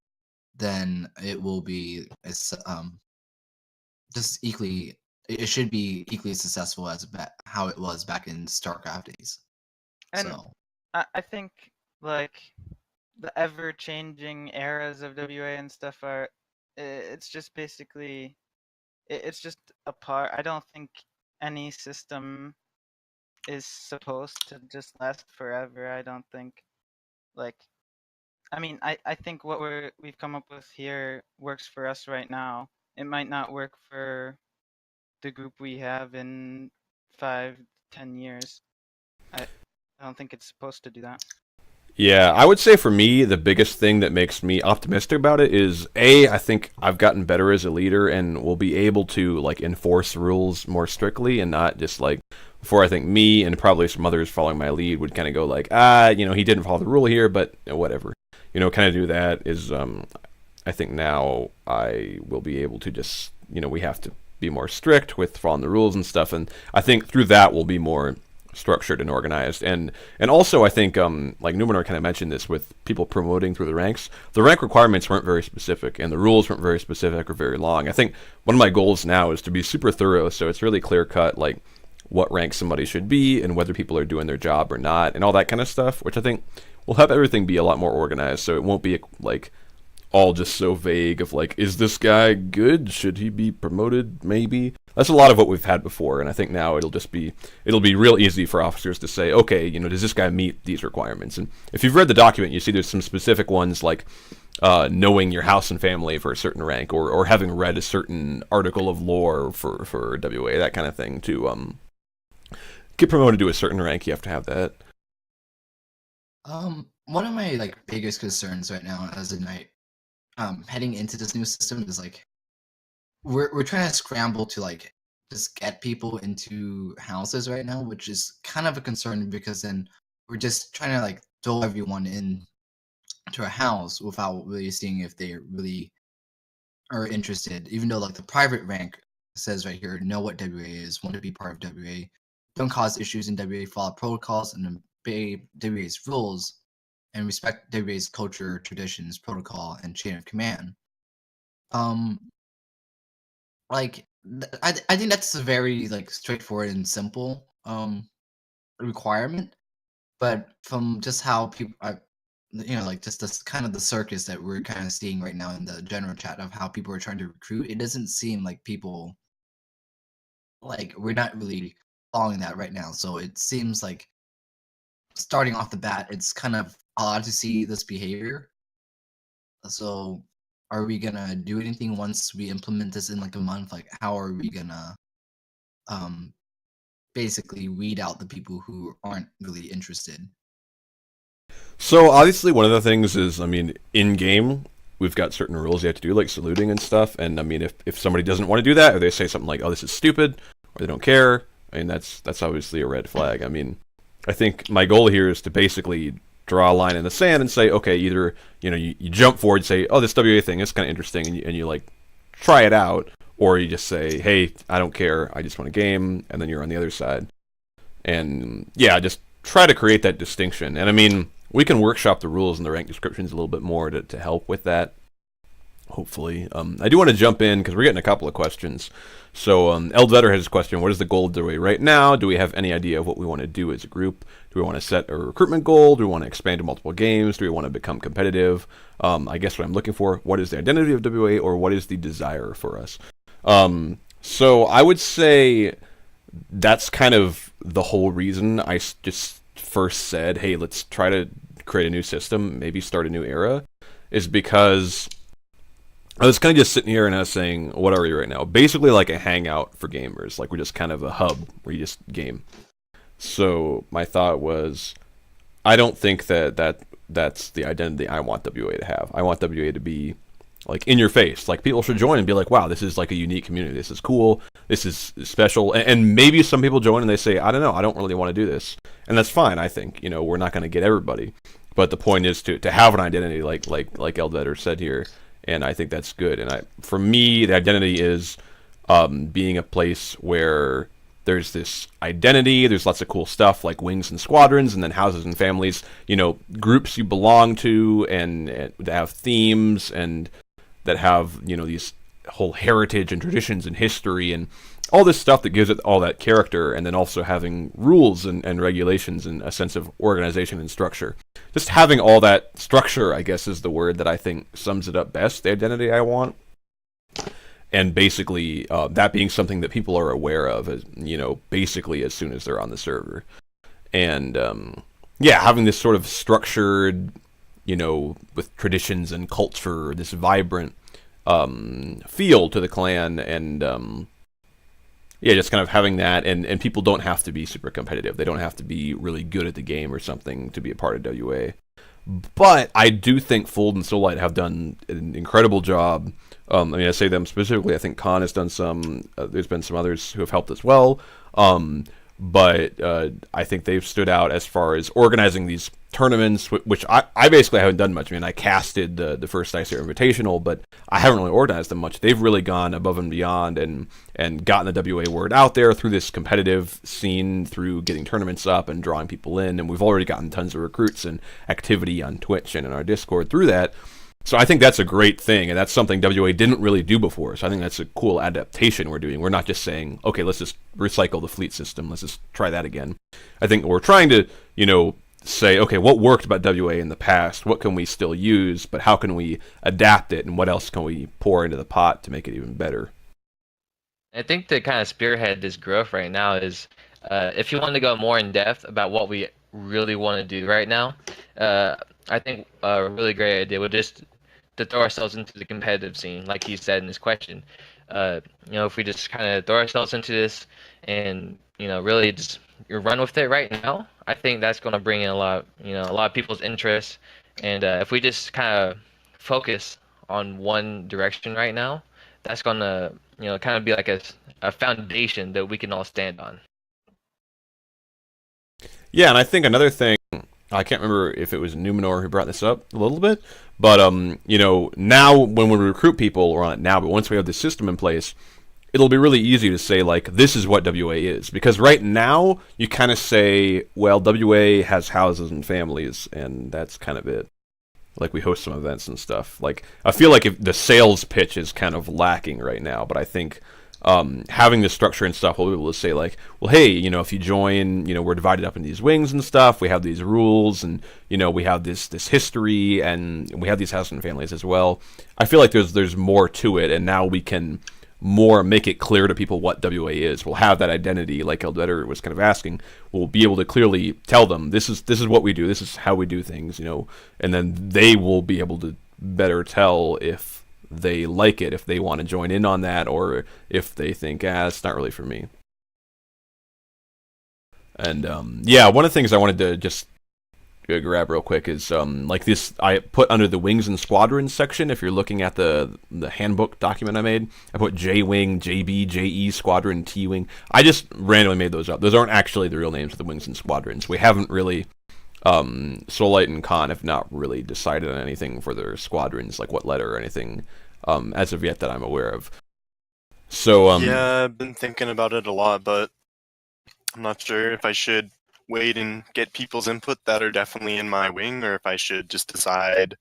D: then it will be just equally. It should be equally successful as how it was back in StarCraft days.
F: And
D: So
F: I think like the ever-changing eras of WA and stuff are. It's just basically. It's just a part. I don't think any system is supposed to just last forever. I don't think. Like, I mean, I think what we've come up with here works for us right now. It might not work for the group we have in 5-10 years. I don't think it's supposed to do that.
A: Yeah, I would say for me, the biggest thing that makes me optimistic about it is, I think I've gotten better as a leader and will be able to, like, enforce rules more strictly and not just, like, before I think me and probably some others following my lead would kind of go like, he didn't follow the rule here, but whatever. Kind of do that is, I think now I will be able to just, we have to be more strict with following the rules and stuff, and I think through that we'll be more structured and organized, and also I think like Numenor kind of mentioned this with people promoting through the ranks. The rank requirements weren't very specific, and the rules weren't very specific or very long. I think one of my goals now is to be super thorough, so it's really clear cut, like what rank somebody should be and whether people are doing their job or not, and all that kind of stuff, which I think will help everything be a lot more organized. So it won't be like all just so vague of like, is this guy good? Should he be promoted? Maybe. That's a lot of what we've had before, and I think now it'll be real easy for officers to say, okay, does this guy meet these requirements? And if you've read the document, you see there's some specific ones like, knowing your house and family for a certain rank, or having read a certain article of lore for WA, that kind of thing. To get promoted to a certain rank, you have to have that.
D: One of my like biggest concerns right now as a knight, heading into this new system is like we're trying to scramble to like just get people into houses right now, which is kind of a concern because then we're just trying to like throw everyone in to a house without really seeing if they really are interested. Even though like the private rank says right here, know what WA is, want to be part of WA, don't cause issues in WA, follow protocols and obey WA's rules, and respect WA's culture, traditions, protocol, and chain of command. Like I think that's a very like straightforward and simple requirement, but from just how people like just this kind of the circus that we're kind of seeing right now in the general chat of how people are trying to recruit, it doesn't seem like people like we're not really following that right now. So it seems like starting off the bat, it's kind of odd to see this behavior. So are we gonna do anything once we implement this in like a month? Like how are we gonna basically weed out the people who aren't really interested?
A: So obviously, one of the things is, I mean, in game, we've got certain rules you have to do, like saluting and stuff. And I mean, if somebody doesn't want to do that, or they say something like, "Oh, this is stupid," or they don't care, I mean, that's obviously a red flag. I mean, I think my goal here is to basically draw a line in the sand and say, okay, either you jump forward and say, "Oh, this WA thing is kind of interesting," and you like try it out, or you just say, "Hey, I don't care, I just want a game," and then you're on the other side. And yeah, just try to create that distinction. And I mean, we can workshop the rules and the rank descriptions a little bit more to help with that, hopefully. I do want to jump in because we're getting a couple of questions. So Eldvetter has a question: what is the goal of the way right now? Do we have any idea of what we want to do as a group? Do we want to set a recruitment goal? Do we want to expand to multiple games? Do we want to become competitive? I guess what I'm looking for, what is the identity of WA, or what is the desire for us? So I would say that's kind of the whole reason I just first said, hey, let's try to create a new system, maybe start a new era, is because I was kind of just sitting here and I was saying, what are we right now? Basically like a hangout for gamers. Like we're just kind of a hub where you just game. So my thought was, I don't think that's the identity I want WA to have. I want WA to be like in your face. Like people should join and be like, wow, this is like a unique community. This is cool. This is special. And maybe some people join and they say, I don't know, I don't really want to do this. And that's fine, I think. We're not going to get everybody. But the point is to have an identity like Eldvetter said here. And I think that's good. And for me, the identity is being a place where there's this identity, there's lots of cool stuff like wings and squadrons, and then houses and families, groups you belong to, and that have themes, and that have, these whole heritage and traditions and history and all this stuff that gives it all that character, and then also having rules and regulations and a sense of organization and structure. Just having all that structure, I guess, is the word that I think sums it up best, the identity I want. And basically, that being something that people are aware of, as basically as soon as they're on the server. And having this sort of structured, with traditions and culture, this vibrant feel to the clan, and just kind of having that, and people don't have to be super competitive. They don't have to be really good at the game or something to be a part of WA. But I do think Fold and Soullight have done an incredible job. I say them specifically. I think Khan has done some. There's been some others who have helped as well. But I think they've stood out as far as organizing these tournaments, which I basically haven't done much. I mean, I casted the first Ice Air Invitational, but I haven't really organized them much. They've really gone above and beyond and gotten the WA word out there through this competitive scene, through getting tournaments up and drawing people in. And we've already gotten tons of recruits and activity on Twitch and in our Discord through that. So I think that's a great thing, and that's something WA didn't really do before. So I think that's a cool adaptation we're doing. We're not just saying, okay, let's just recycle the fleet system. Let's just try that again. I think we're trying to, say, okay, what worked about WA in the past? What can we still use? But how can we adapt it, and what else can we pour into the pot to make it even better?
E: I think to kind of spearhead this growth right now is, if you want to go more in depth about what we really want to do right now, I think a really great idea would just to throw ourselves into the competitive scene, like he said in his question. If we just kind of throw ourselves into this and really just run with it right now, I think that's going to bring in a lot of people's interest. And if we just kind of focus on one direction right now, that's going to kind of be like a foundation that we can all stand on.
A: Yeah, and I think another thing, I can't remember if it was Numenor who brought this up a little bit, but now when we recruit people, we're on it now, but once we have the system in place, it'll be really easy to say, like, this is what WA is. Because right now, you kind of say, well, WA has houses and families, and that's kind of it. Like, we host some events and stuff. Like, I feel like if the sales pitch is kind of lacking right now, but I think having the structure and stuff, we'll be able to say, like, well, hey, if you join, we're divided up in these wings and stuff, we have these rules, and, we have this history, and we have these houses and families as well. I feel like there's more to it, and now we can more make it clear to people what WA is. We'll have that identity, like Eldbetter was kind of asking. We'll be able to clearly tell them, this is what we do, this is how we do things, and then they will be able to better tell if they like it, if they want to join in on that, or if they think, it's not really for me. And one of the things I wanted to just grab real quick is like this, I put under the wings and squadrons section, if you're looking at the handbook document I made, I put J-Wing, JB, JE, Squadron, T-Wing. I just randomly made those up. Those aren't actually the real names of the wings and squadrons. We haven't really Solite and Khan have not really decided on anything for their squadrons, like what letter or anything, as of yet that I'm aware of. So
B: yeah, I've been thinking about it a lot, but I'm not sure if I should wait and get people's input that are definitely in my wing, or if I should just decide.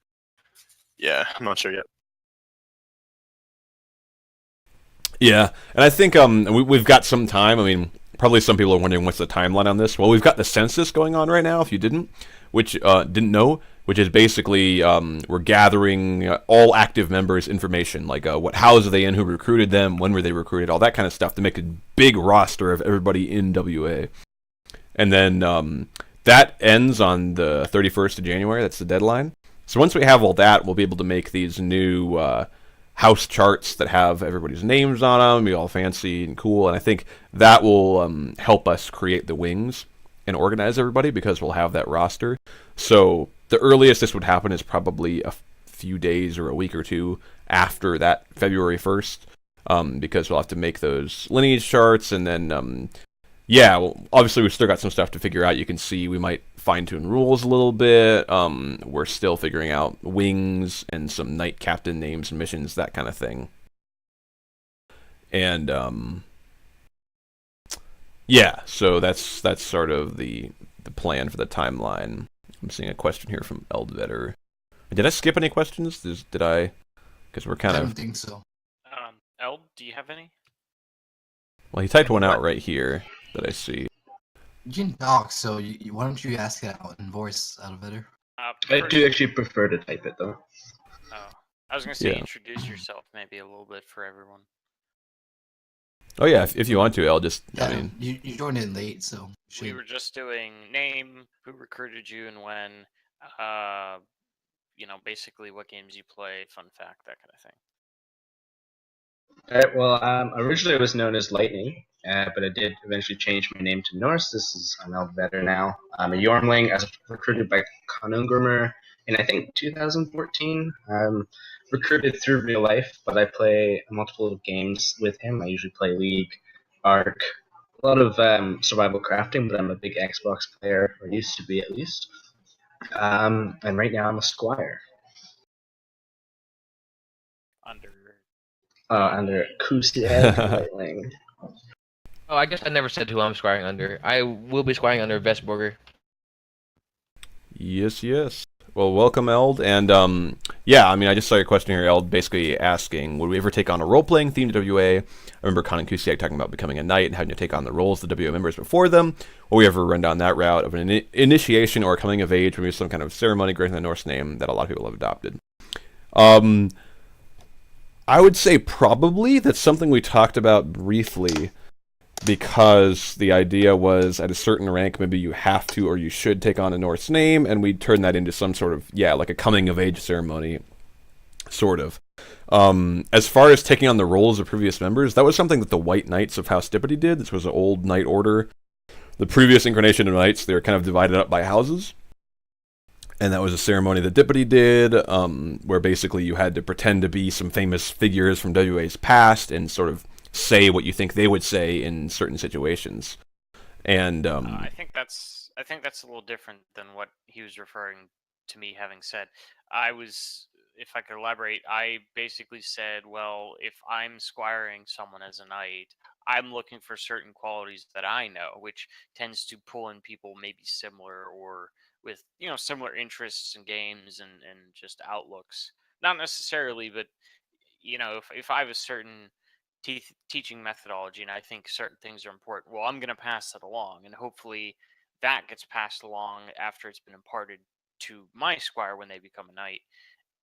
B: Yeah, I'm not sure yet.
A: Yeah, and I think we've got some time. I mean, probably some people are wondering what's the timeline on this. Well, we've got the census going on right now, if you didn't know, which is basically we're gathering all active members' information, like what house are they in, who recruited them, when were they recruited, all that kind of stuff, to make a big roster of everybody in WA. And then that ends on the 31st of January. That's the deadline. So once we have all that, we'll be able to make these new house charts that have everybody's names on them, be all fancy and cool. And I think that will help us create the wings and organize everybody, because we'll have that roster. So the earliest this would happen is probably a few days or a week or two after that February 1st, because we'll have to make those lineage charts, and then well, obviously we've still got some stuff to figure out. You can see we might fine-tune rules a little bit. We're still figuring out wings and some knight captain names and missions, that kind of thing. And so that's sort of the plan for the timeline. I'm seeing a question here from Eldbetter. Did I skip any questions? Did I? Because we're kind
D: I
A: of...
D: don't think so.
C: Eld, do you have any?
A: Well, he typed one out right here that I see.
D: You can talk, so why don't you ask it out in voice, Eldbetter?
H: I do actually prefer to type it, though.
C: Oh, I was gonna say
A: Yeah.
C: introduce yourself maybe a little bit for everyone.
A: Oh yeah, if you want to, I'll just...
D: Yeah,
A: I mean,
D: you joined in late, so
C: We were just doing name, who recruited you, and when. Basically what games you play, fun fact, that kind of thing.
H: Alright, well, originally I was known as Lightning, but I did eventually change my name to Norse. I'm Eldbetter now. I'm a Yormling. I was recruited by Conungrimer in, I think, 2014. Recruited through real life, but I play multiple games with him. I usually play League, Ark, a lot of survival crafting, but I'm a big Xbox player, or used to be at least. And right now I'm a Squire. Under Kusiak Lightning.
E: Oh, I guess I never said who I'm squiring under. I will be squiring under Vestborgr.
A: Yes. Well, welcome, Eld. And I just saw your question here, Eld, basically asking, would we ever take on a role-playing theme to WA? I remember Con and Kusiak talking about becoming a knight and having to take on the roles of the WA members before them. Will we ever run down that route of an initiation or coming of age, maybe some kind of ceremony granting the Norse name that a lot of people have adopted? I would say probably. That's something we talked about briefly, because the idea was at a certain rank, maybe you have to or you should take on a Norse name, and we'd turn that into some sort of, like a coming of age ceremony. sort of. As far as taking on the roles of previous members, that was something that the White Knights of House Dippity did. This was an old knight order. The previous incarnation of knights, they were kind of divided up by houses. And that was a ceremony that Dippity did, where basically you had to pretend to be some famous figures from WA's past and sort of say what you think they would say in certain situations. And
C: I think that's a little different than what he was referring to me having said. If I could elaborate, I basically said, well, if I'm squiring someone as a knight, I'm looking for certain qualities that I know, which tends to pull in people maybe similar or with similar interests in games and just outlooks. Not necessarily, but if I have a certain teaching methodology and I think certain things are important, well, I'm going to pass that along, and hopefully that gets passed along after it's been imparted to my squire when they become a knight,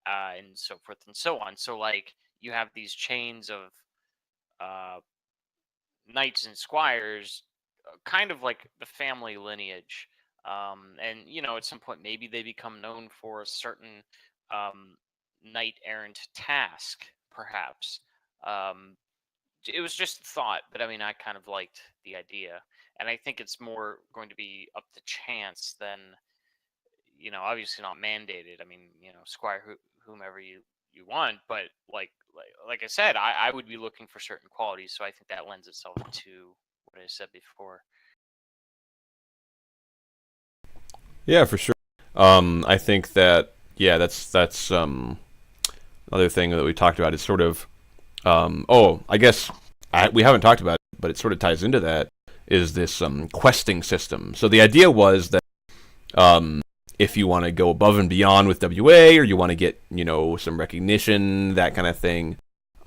C: and so forth and so on. So like you have these chains of uh, knights and squires, kind of like the family lineage. And at some point maybe they become known for a certain um, knight errant task, perhaps. Um, it was just a thought, but I mean, I kind of liked the idea, and I think it's more going to be up to chance than obviously not mandated. I mean, squire whomever you want, but like I said, I would be looking for certain qualities, so I think that lends itself to what I said before.
A: yeah, for sure. I think that that's another thing that we talked about is sort of I guess we haven't talked about it, but it sort of ties into that, is this questing system. So the idea was that if you want to go above and beyond with WA, or you want to get some recognition, that kind of thing,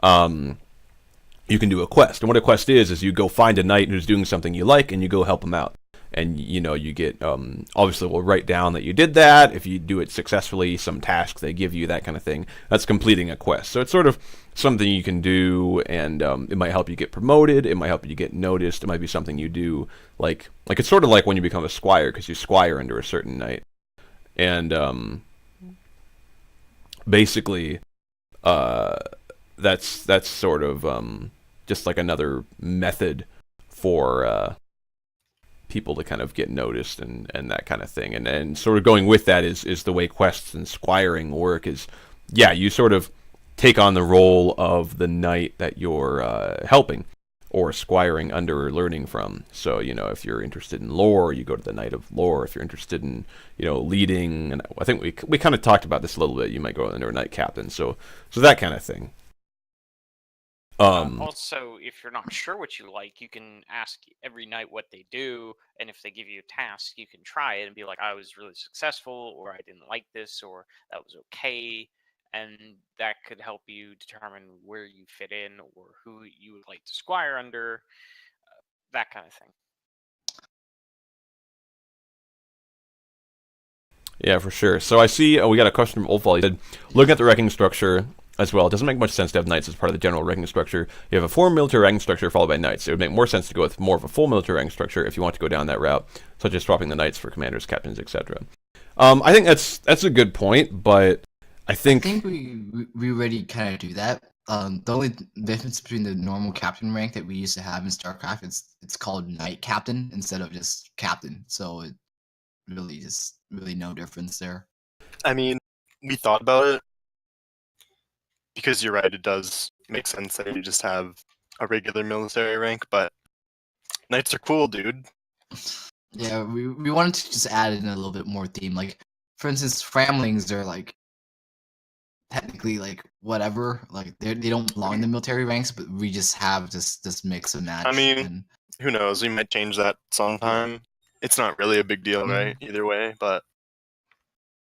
A: you can do a quest. And what a quest is you go find a knight who's doing something you like, and you go help him out. And you get obviously we'll write down that you did that. If you do it successfully, some task they give you, that kind of thing. That's completing a quest. So it's sort of something you can do, and it might help you get promoted. It might help you get noticed. It might be something you do like it's sort of like when you become a squire, because you squire under a certain knight. And basically that's sort of just like another method for people to kind of get noticed and that kind of thing. And sort of going with that is the way quests and squiring work is, you sort of take on the role of the knight that you're helping or squiring under or learning from. So, if you're interested in lore, you go to the Knight of Lore. If you're interested in, leading, and I think we kind of talked about this a little bit, you might go under a Knight Captain. So that kind of thing.
C: Also, if you're not sure what you like, you can ask every knight what they do, and if they give you a task, you can try it and be like, I was really successful, or I didn't like this, or that was okay, and that could help you determine where you fit in or who you would like to squire under, that kind of thing.
A: Yeah, for sure. So I see we got a question from Oldfall. He said, looking at the ranking structure as well, it doesn't make much sense to have knights as part of the general ranking structure. You have a full military ranking structure followed by knights. It would make more sense to go with more of a full military ranking structure if you want to go down that route, such as swapping the knights for commanders, captains, etc. I think that's a good point, but I think
D: we already kind of do that. The only difference between the normal captain rank that we used to have in StarCraft, it's called Knight Captain instead of just Captain. So it really no difference there.
B: I mean, we thought about it because you're right. It does make sense that you just have a regular military rank, but knights are cool, dude.
D: Yeah, we wanted to just add in a little bit more theme. Like, for instance, Framlings are like technically like whatever. Like they don't belong in the military ranks, but we just have this mix and match.
B: I mean,
D: and
B: who knows? We might change that sometime. It's not really a big deal, right? Either way, but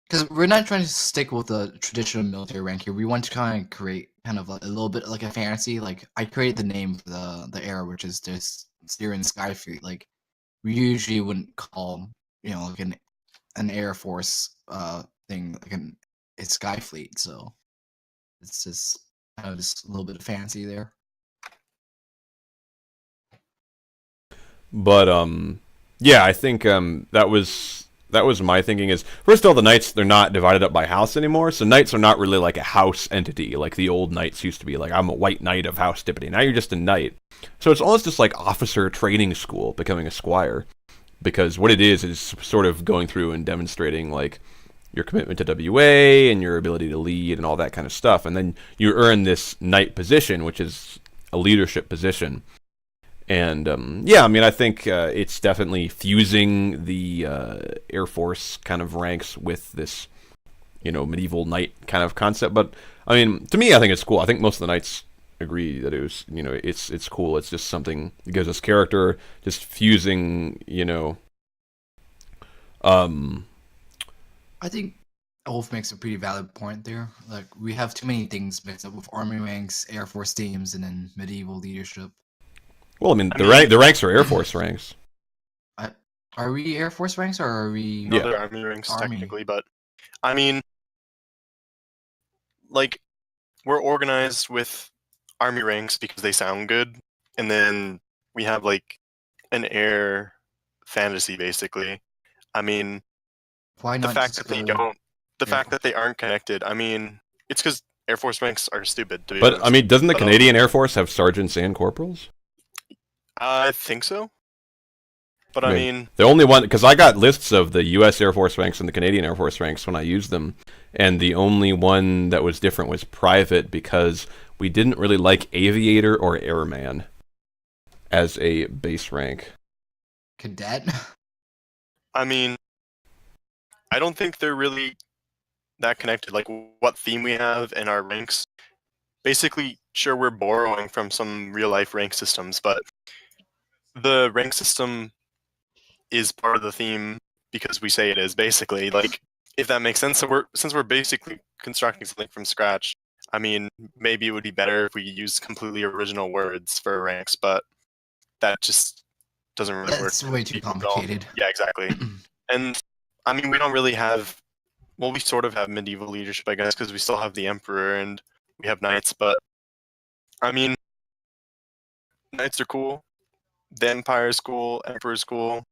D: because we're not trying to stick with the traditional military rank here. We want to kind of create kind of a little bit like a fantasy. Like I created the name for the era, which is this Syrian Skyfleet. Like we usually wouldn't call like an Air Force thing like a Skyfleet. So it's just kind of just a little bit of fancy there.
A: But yeah, I think that was that was my thinking. Is first of all, the knights, they're not divided up by house anymore, so knights are not really like a house entity like the old knights used to be. Like, I'm a white knight of House Dippity. Now you're just a knight. So it's almost just like officer training school, becoming a squire, because what it is sort of going through and demonstrating like your commitment to WA and your ability to lead and all that kind of stuff, and then you earn this knight position, which is a leadership position. And yeah, I mean, I think it's definitely fusing the Air Force kind of ranks with this, medieval knight kind of concept. But I mean, to me, I think it's cool. I think most of the knights agree that it was, it's cool. It's just something that gives us character. Just fusing,
D: I think Wolf makes a pretty valid point there. Like, we have too many things mixed up with army ranks, Air Force teams, and then medieval leadership.
A: Well, I mean, the ranks are Air Force ranks.
D: Are we Air Force ranks, or are we...
B: No, they're army ranks, technically, but, I mean, like, we're organized with army ranks because they sound good, and then we have, like, an air fantasy, basically. I mean,
D: Why not
B: the fact that they aren't connected, I mean, it's because Air Force ranks are stupid, to be honest.
A: But, I mean, doesn't the Canadian Air Force have sergeants and corporals?
B: I think so. But I mean...
A: The only one... Because I got lists of the U.S. Air Force ranks and the Canadian Air Force ranks when I used them. And the only one that was different was private, because we didn't really like aviator or airman as a base rank.
D: Cadet?
B: I mean, I don't think they're really that connected. Like, what theme we have in our ranks. Basically, sure, we're borrowing from some real-life rank systems, but the rank system is part of the theme because we say it is, basically. Like, if that makes sense. So since we're basically constructing something from scratch, I mean, maybe it would be better if we used completely original words for ranks, but that just doesn't really work.
D: That's way too complicated.
B: Yeah, exactly. And, I mean, we don't really have... Well, we sort of have medieval leadership, I guess, because we still have the Emperor and we have knights, but... I mean, knights are cool. The Empire's cool. Emperor's cool.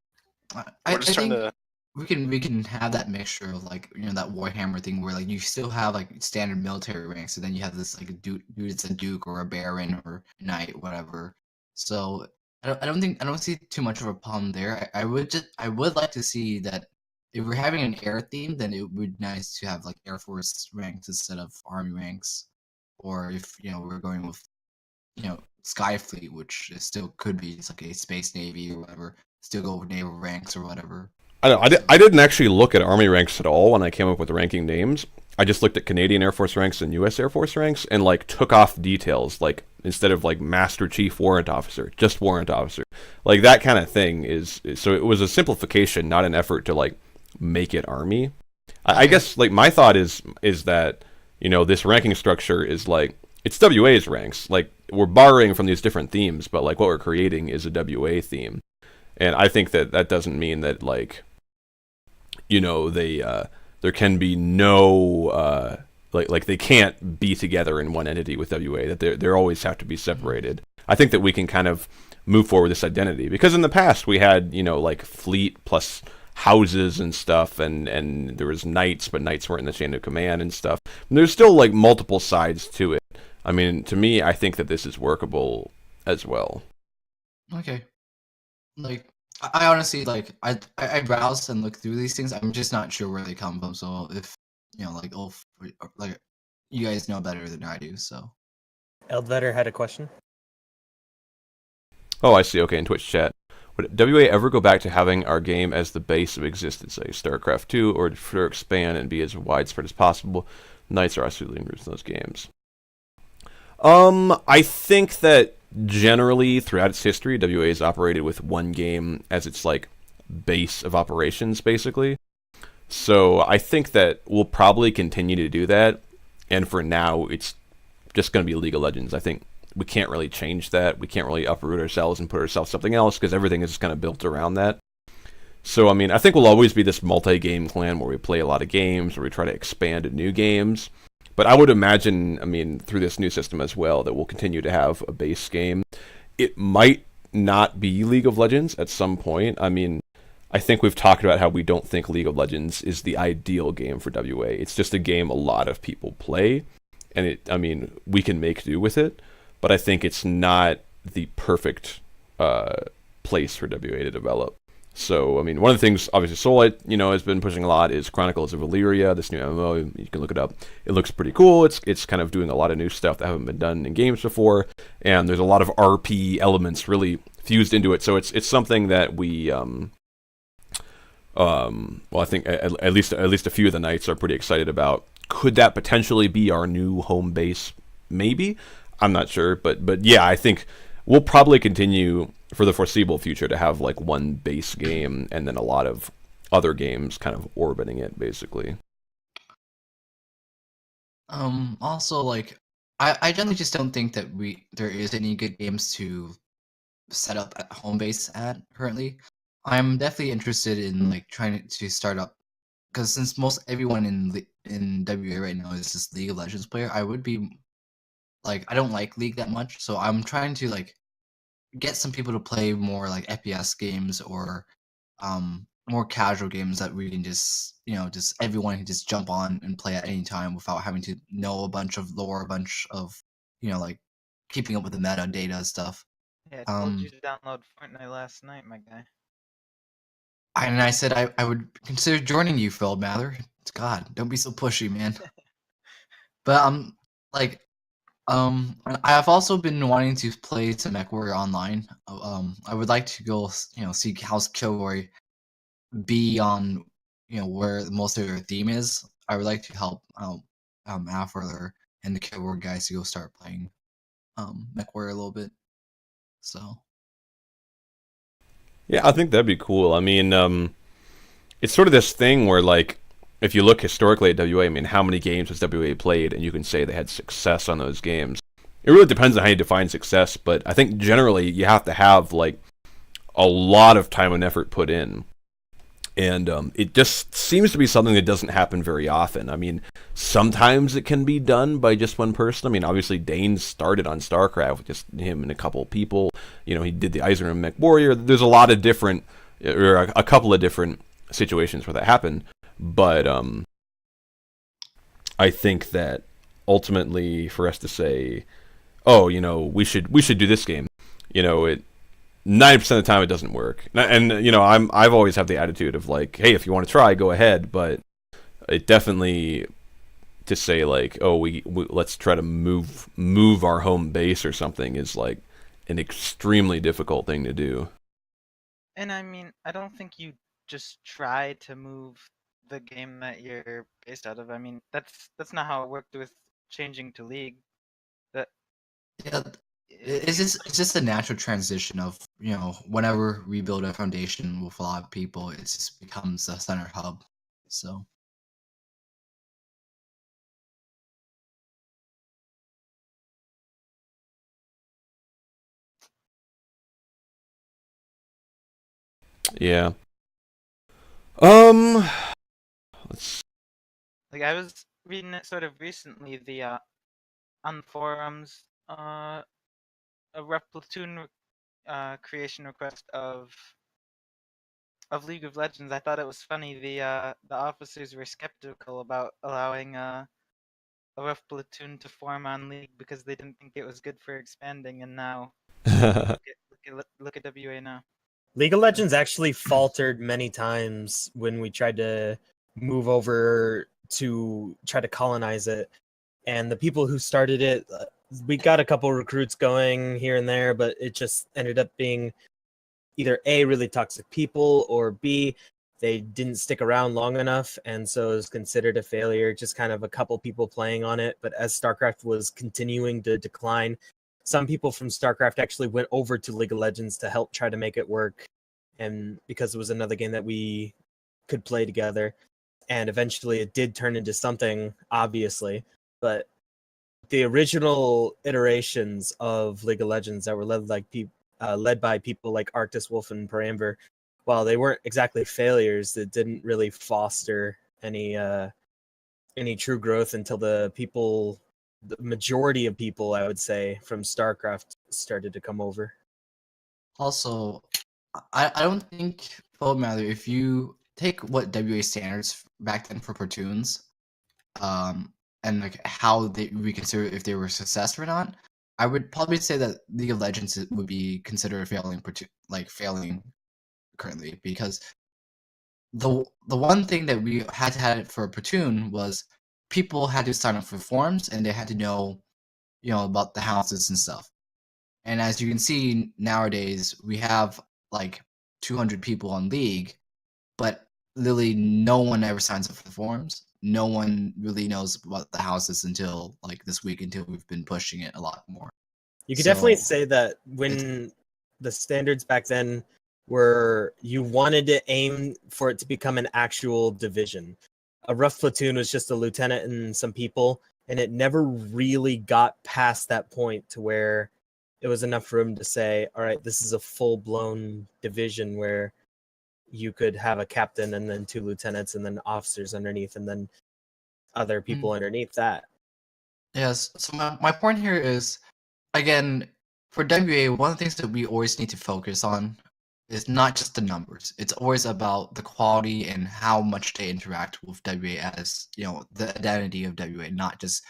D: I think we can have that mixture of, like, that Warhammer thing where, like, you still have, like, standard military ranks, and then you have this, like, a dude it's a duke or a baron or knight, whatever. So I don't see too much of a problem there. I would like to see that if we're having an air theme, then it would be nice to have, like, Air Force ranks instead of army ranks, or if we're going with Skyfleet, which still could be just like a space navy or whatever, still go with naval ranks or whatever.
A: I didn't actually look at army ranks at all when I came up with the ranking names. I just looked at Canadian Air Force ranks and U.S. Air Force ranks and, like, took off details, like, instead of, like, Master Chief Warrant Officer, just Warrant Officer. Like, that kind of thing is so it was a simplification, not an effort to, like, make it army. I guess, like, my thought is that, this ranking structure is, like, it's WA's ranks. Like, we're borrowing from these different themes, but, like, what we're creating is a WA theme. And I think that doesn't mean that, like, there can be no, like they can't be together in one entity with WA, that they always have to be separated. I think that we can kind of move forward this identity, because in the past we had, like, fleet plus houses and stuff, and there was knights, but knights weren't in the chain of command and stuff. And there's still, like, multiple sides to it. I mean, to me, I think that this is workable as well.
D: Okay. Like, I honestly, like, I browse and look through these things. I'm just not sure where they come from. So if, like, like, you guys know better than I do, so.
G: Eldvetter had a question.
A: Oh, I see. Okay, in Twitch chat. Would WA ever go back to having our game as the base of existence, say StarCraft 2, or prefer expand and be as widespread as possible? Knights are absolutely roots in those games. I think that generally throughout its history, WA has operated with one game as its, like, base of operations, basically. So I think that we'll probably continue to do that, and for now, it's just going to be League of Legends. I think we can't really change that. We can't really uproot ourselves and put ourselves something else, because everything is just kind of built around that. So, I mean, I think we'll always be this multi-game clan where we play a lot of games, where we try to expand to new games. But I would imagine, I mean, through this new system as well, that we'll continue to have a base game. It might not be League of Legends at some point. I mean, I think we've talked about how we don't think League of Legends is the ideal game for WA. It's just a game a lot of people play, and we can make do with it, but I think it's not the perfect place for WA to develop. So, one of the things, obviously, Solite, has been pushing a lot is Chronicles of Valyria, this new MMO. You can look it up. It looks pretty cool. It's kind of doing a lot of new stuff that haven't been done in games before, and there's a lot of RP elements really fused into it. So it's something that we, I think at least a few of the Knights are pretty excited about. Could that potentially be our new home base? Maybe. I'm not sure, but yeah, I think we'll probably continue for the foreseeable future to have like one base game and then a lot of other games kind of orbiting it, basically.
D: Also, like, I generally just don't think that there is any good games to set up at home base at currently. I'm definitely interested in like trying to start up, because since most everyone in WA right now is just League of Legends player, I would be like, I don't like League that much, so I'm trying to like get some people to play more like FPS games or more casual games that we can just just everyone can just jump on and play at any time without having to know a bunch of lore, a bunch of like keeping up with the metadata stuff.
F: Yeah, I told you to download Fortnite last night, my guy.
D: And I said I would consider joining you, Phil Mather. God, don't be so pushy, man. But like I've also been wanting to play some MechWarrior online. I would like to go see House Kilroy be on where most of their theme is. I would like to help Afro and the Kilroy guys to go start playing MechWarrior a little bit. So
A: Yeah, I think that'd be cool. It's sort of this thing where, like, if you look historically at WA, how many games has WA played, and you can say they had success on those games. It really depends on how you define success, but I think generally you have to have, like, a lot of time and effort put in. And it just seems to be something that doesn't happen very often. Sometimes it can be done by just one person. Obviously Dane started on StarCraft with just him and a couple of people. He did the Eisner and MechWarrior. There's a lot of different, or a couple of different situations where that happened. But I think that ultimately for us to say, oh, we should do this game, it 90% of the time it doesn't work. And I've always had the attitude of like, hey, if you want to try, go ahead, but it definitely to say like, oh, we let's try to move our home base or something is like an extremely difficult thing to do.
F: And I don't think you just try to move the game that you're based out of. That's not how it worked with changing to League. That
D: yeah, it's just a natural transition of whenever we build a foundation with a lot of people, it just becomes a center hub. So
A: Yeah. Let's.
F: like I was reading it sort of recently, the on the forums, a rough platoon creation request of League of Legends. I thought it was funny. The officers were skeptical about allowing a rough platoon to form on League because they didn't think it was good for expanding. And now look at WA now.
G: League of Legends actually faltered many times when we tried to move over to try to colonize it. And the people who started it, we got a couple recruits going here and there, but it just ended up being either A, really toxic people, or B, they didn't stick around long enough, and so it was considered a failure, just kind of a couple people playing on it. But as StarCraft was continuing to decline, some people from StarCraft actually went over to League of Legends to help try to make it work, and because it was another game that we could play together. And eventually it did turn into something, obviously, but the original iterations of League of Legends that were led by people like Arctis Wolf and Paramber, while they weren't exactly failures, it didn't really foster any true growth until the majority of people, I would say, from StarCraft started to come over.
D: also, I don't think it will matter if you take what WA standards back then for platoons, and like how we consider if they were a success or not. I would probably say that League of Legends would be considered failing currently, because the one thing that we had to have it for a platoon was people had to sign up for forums and they had to know, about the houses and stuff. And as you can see nowadays, we have like 200 people on League, but literally no one ever signs up for the forums. No one really knows about the houses until like this week, until we've been pushing it a lot more.
G: You could definitely
D: So,
G: say that when the standards back then were, you wanted to aim for it to become an actual division. A rough platoon was just a lieutenant and some people, and it never really got past that point to where it was enough room to say, all right, this is a full-blown division where you could have a captain and then 2 lieutenants and then officers underneath and then other people underneath that.
D: yes. So my point here is, again, for WA, one of the things that we always need to focus on is not just the numbers. It's always about the quality and how much they interact with WA as, the identity of WA, not just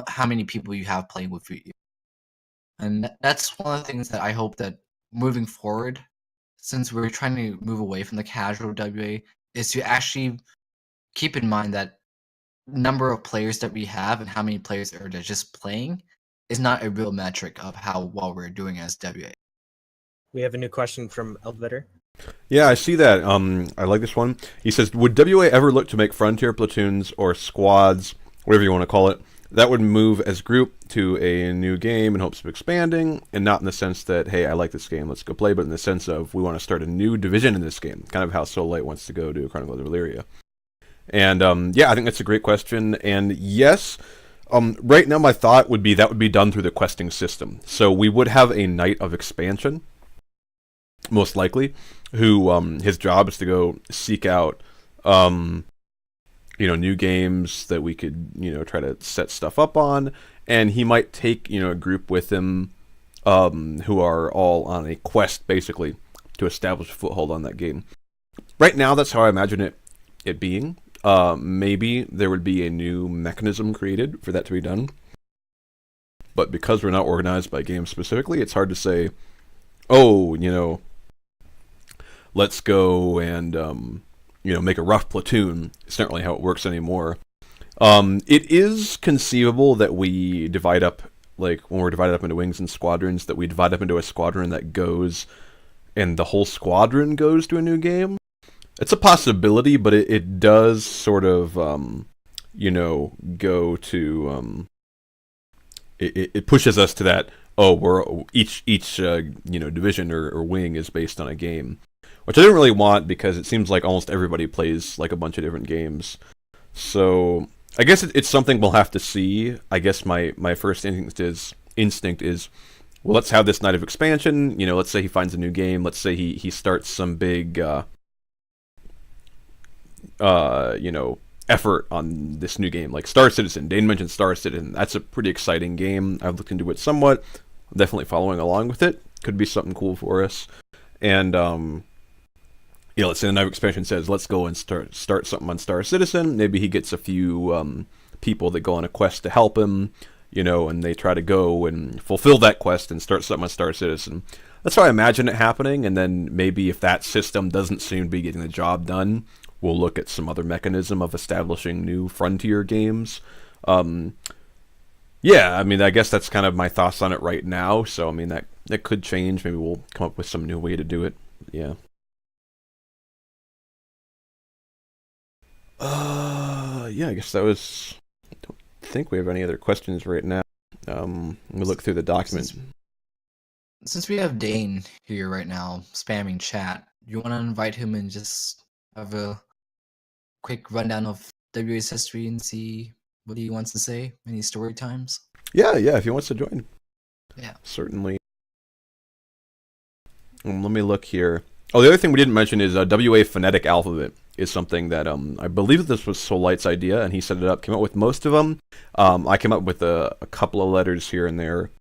D: how many people you have playing with you. And that's one of the things that I hope that moving forward, since we're trying to move away from the casual WA, is to actually keep in mind that number of players that we have and how many players are just playing is not a real metric of how well we're doing as WA.
G: We have a new question from Elvitter.
A: Yeah, I see that. I like this one. He says, would WA ever look to make frontier platoons or squads, whatever you want to call it, that would move as group to a new game in hopes of expanding, and not in the sense that, hey, I like this game, let's go play, but in the sense of we want to start a new division in this game, kind of how Soul Light wants to go to Chronicles of Valyria. And yeah, I think that's a great question. And yes, right now my thought would be that would be done through the questing system. So we would have a Knight of Expansion, most likely, who his job is to go seek out new games that we could try to set stuff up on, and he might take a group with him who are all on a quest basically to establish a foothold on that game. Right now, that's how I imagine it being. Maybe there would be a new mechanism created for that to be done, but because we're not organized by game specifically, it's hard to say, let's go and make a rough platoon. It's not really how it works anymore. It is conceivable that we divide up, like when we're divided up into wings and squadrons, that we divide up into a squadron that goes, and the whole squadron goes to a new game. It's a possibility, but it does sort of, go to, it pushes us to that, we're each division or wing is based on a game, which I didn't really want because it seems like almost everybody plays like a bunch of different games. So I guess it's something we'll have to see. I guess my first instinct is, well, let's have this Night of Expansion. Let's say he finds a new game. Let's say he starts some big effort on this new game, like Star Citizen. Dane mentioned Star Citizen. That's a pretty exciting game. I've looked into it somewhat. I'm definitely following along with it. Could be something cool for us. And let's say the Night of Expansion says, let's go and start something on Star Citizen. Maybe he gets a few people that go on a quest to help him, and they try to go and fulfill that quest and start something on Star Citizen. That's how I imagine it happening. And then maybe if that system doesn't seem to be getting the job done, we'll look at some other mechanism of establishing new frontier games. Yeah, I mean, I guess that's kind of my thoughts on it right now. So, I mean, that could change. Maybe we'll come up with some new way to do it. Yeah. Yeah, I guess that was... I don't think we have any other questions right now. Let me look through the document.
D: Since we have Dane here right now spamming chat, you want to invite him and just have a quick rundown of WA's history and see what he wants to say? Any story times?
A: Yeah, if he wants to join.
D: Yeah.
A: Certainly. Let me look here. Oh, the other thing we didn't mention is WA phonetic alphabet is something that I believe this was Soul Light's idea, and he set it up, came up with most of them. I came up with a couple of letters here and there,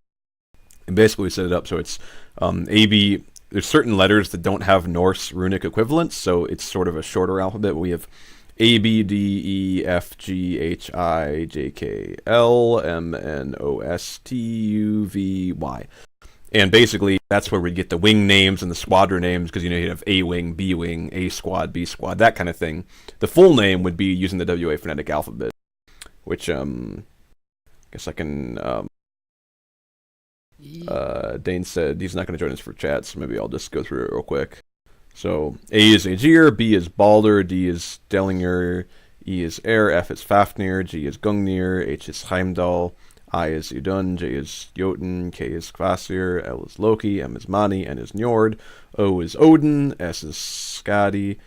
A: and basically we set it up so it's A, B, there's certain letters that don't have Norse runic equivalents, so it's sort of a shorter alphabet. We have A, B, D, E, F, G, H, I, J, K, L, M, N, O, S, T, U, V, Y. And basically, that's where we get the wing names and the squadron names, because, you have A wing, B wing, A squad, B squad, that kind of thing. The full name would be using the WA phonetic alphabet, which, I guess I can, Dane said he's not going to join us for chat, so maybe I'll just go through it real quick. So, A is Aegir, B is Balder, D is Dellinger, E is Air, F is Fafnir, G is Gungnir, H is Heimdall, I is Idun, J is Jotun, K is Kvasir, L is Loki, M is Mani, N is Njord, O is Odin, S is Skadi,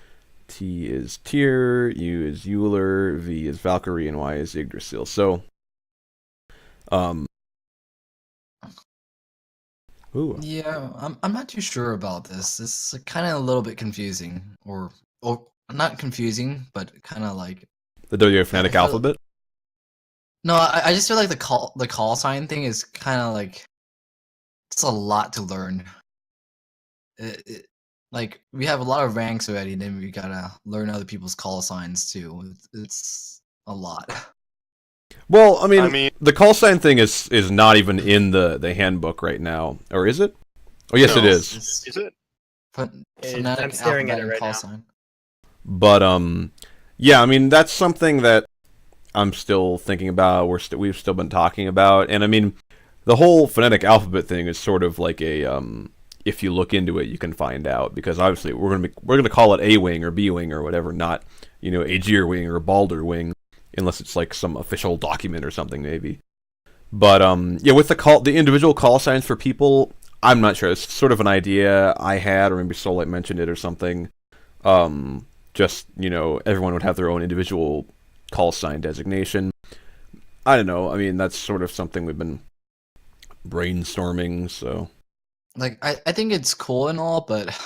A: T is Tyr, U is Euler, V is Valkyrie, and Y is Yggdrasil. So, ooh.
D: Yeah, I'm not too sure about this. It's kind of a little bit confusing, or not confusing, but kind of like
A: The WA phonetic
D: I feel-
A: alphabet?
D: no. I just feel like the call sign thing is kind of like it's a lot to learn. Like we have a lot of ranks already, then we gotta learn other people's call signs too. It's a lot.
A: Well, I mean,
B: I mean-
A: the call sign thing is not even in the handbook right now, or is it? Oh, yes,
B: No.
A: it is.
B: Is it?
D: I'm
G: I'm staring at it right now.
A: But yeah, I mean, that's something that I'm still thinking about. We've still been talking about, and I mean, the whole phonetic alphabet thing is sort of like a if you look into it, you can find out, because obviously we're gonna call it A wing or B wing or whatever, not Aegir wing or Balder wing, unless it's like some official document or something maybe. But yeah, with the individual call signs for people, I'm not sure. It's sort of an idea I had, or maybe Solite mentioned it or something. Just everyone would have their own individual call sign designation. I don't know. I mean, that's sort of something we've been brainstorming. So,
D: Like I think it's cool and all, but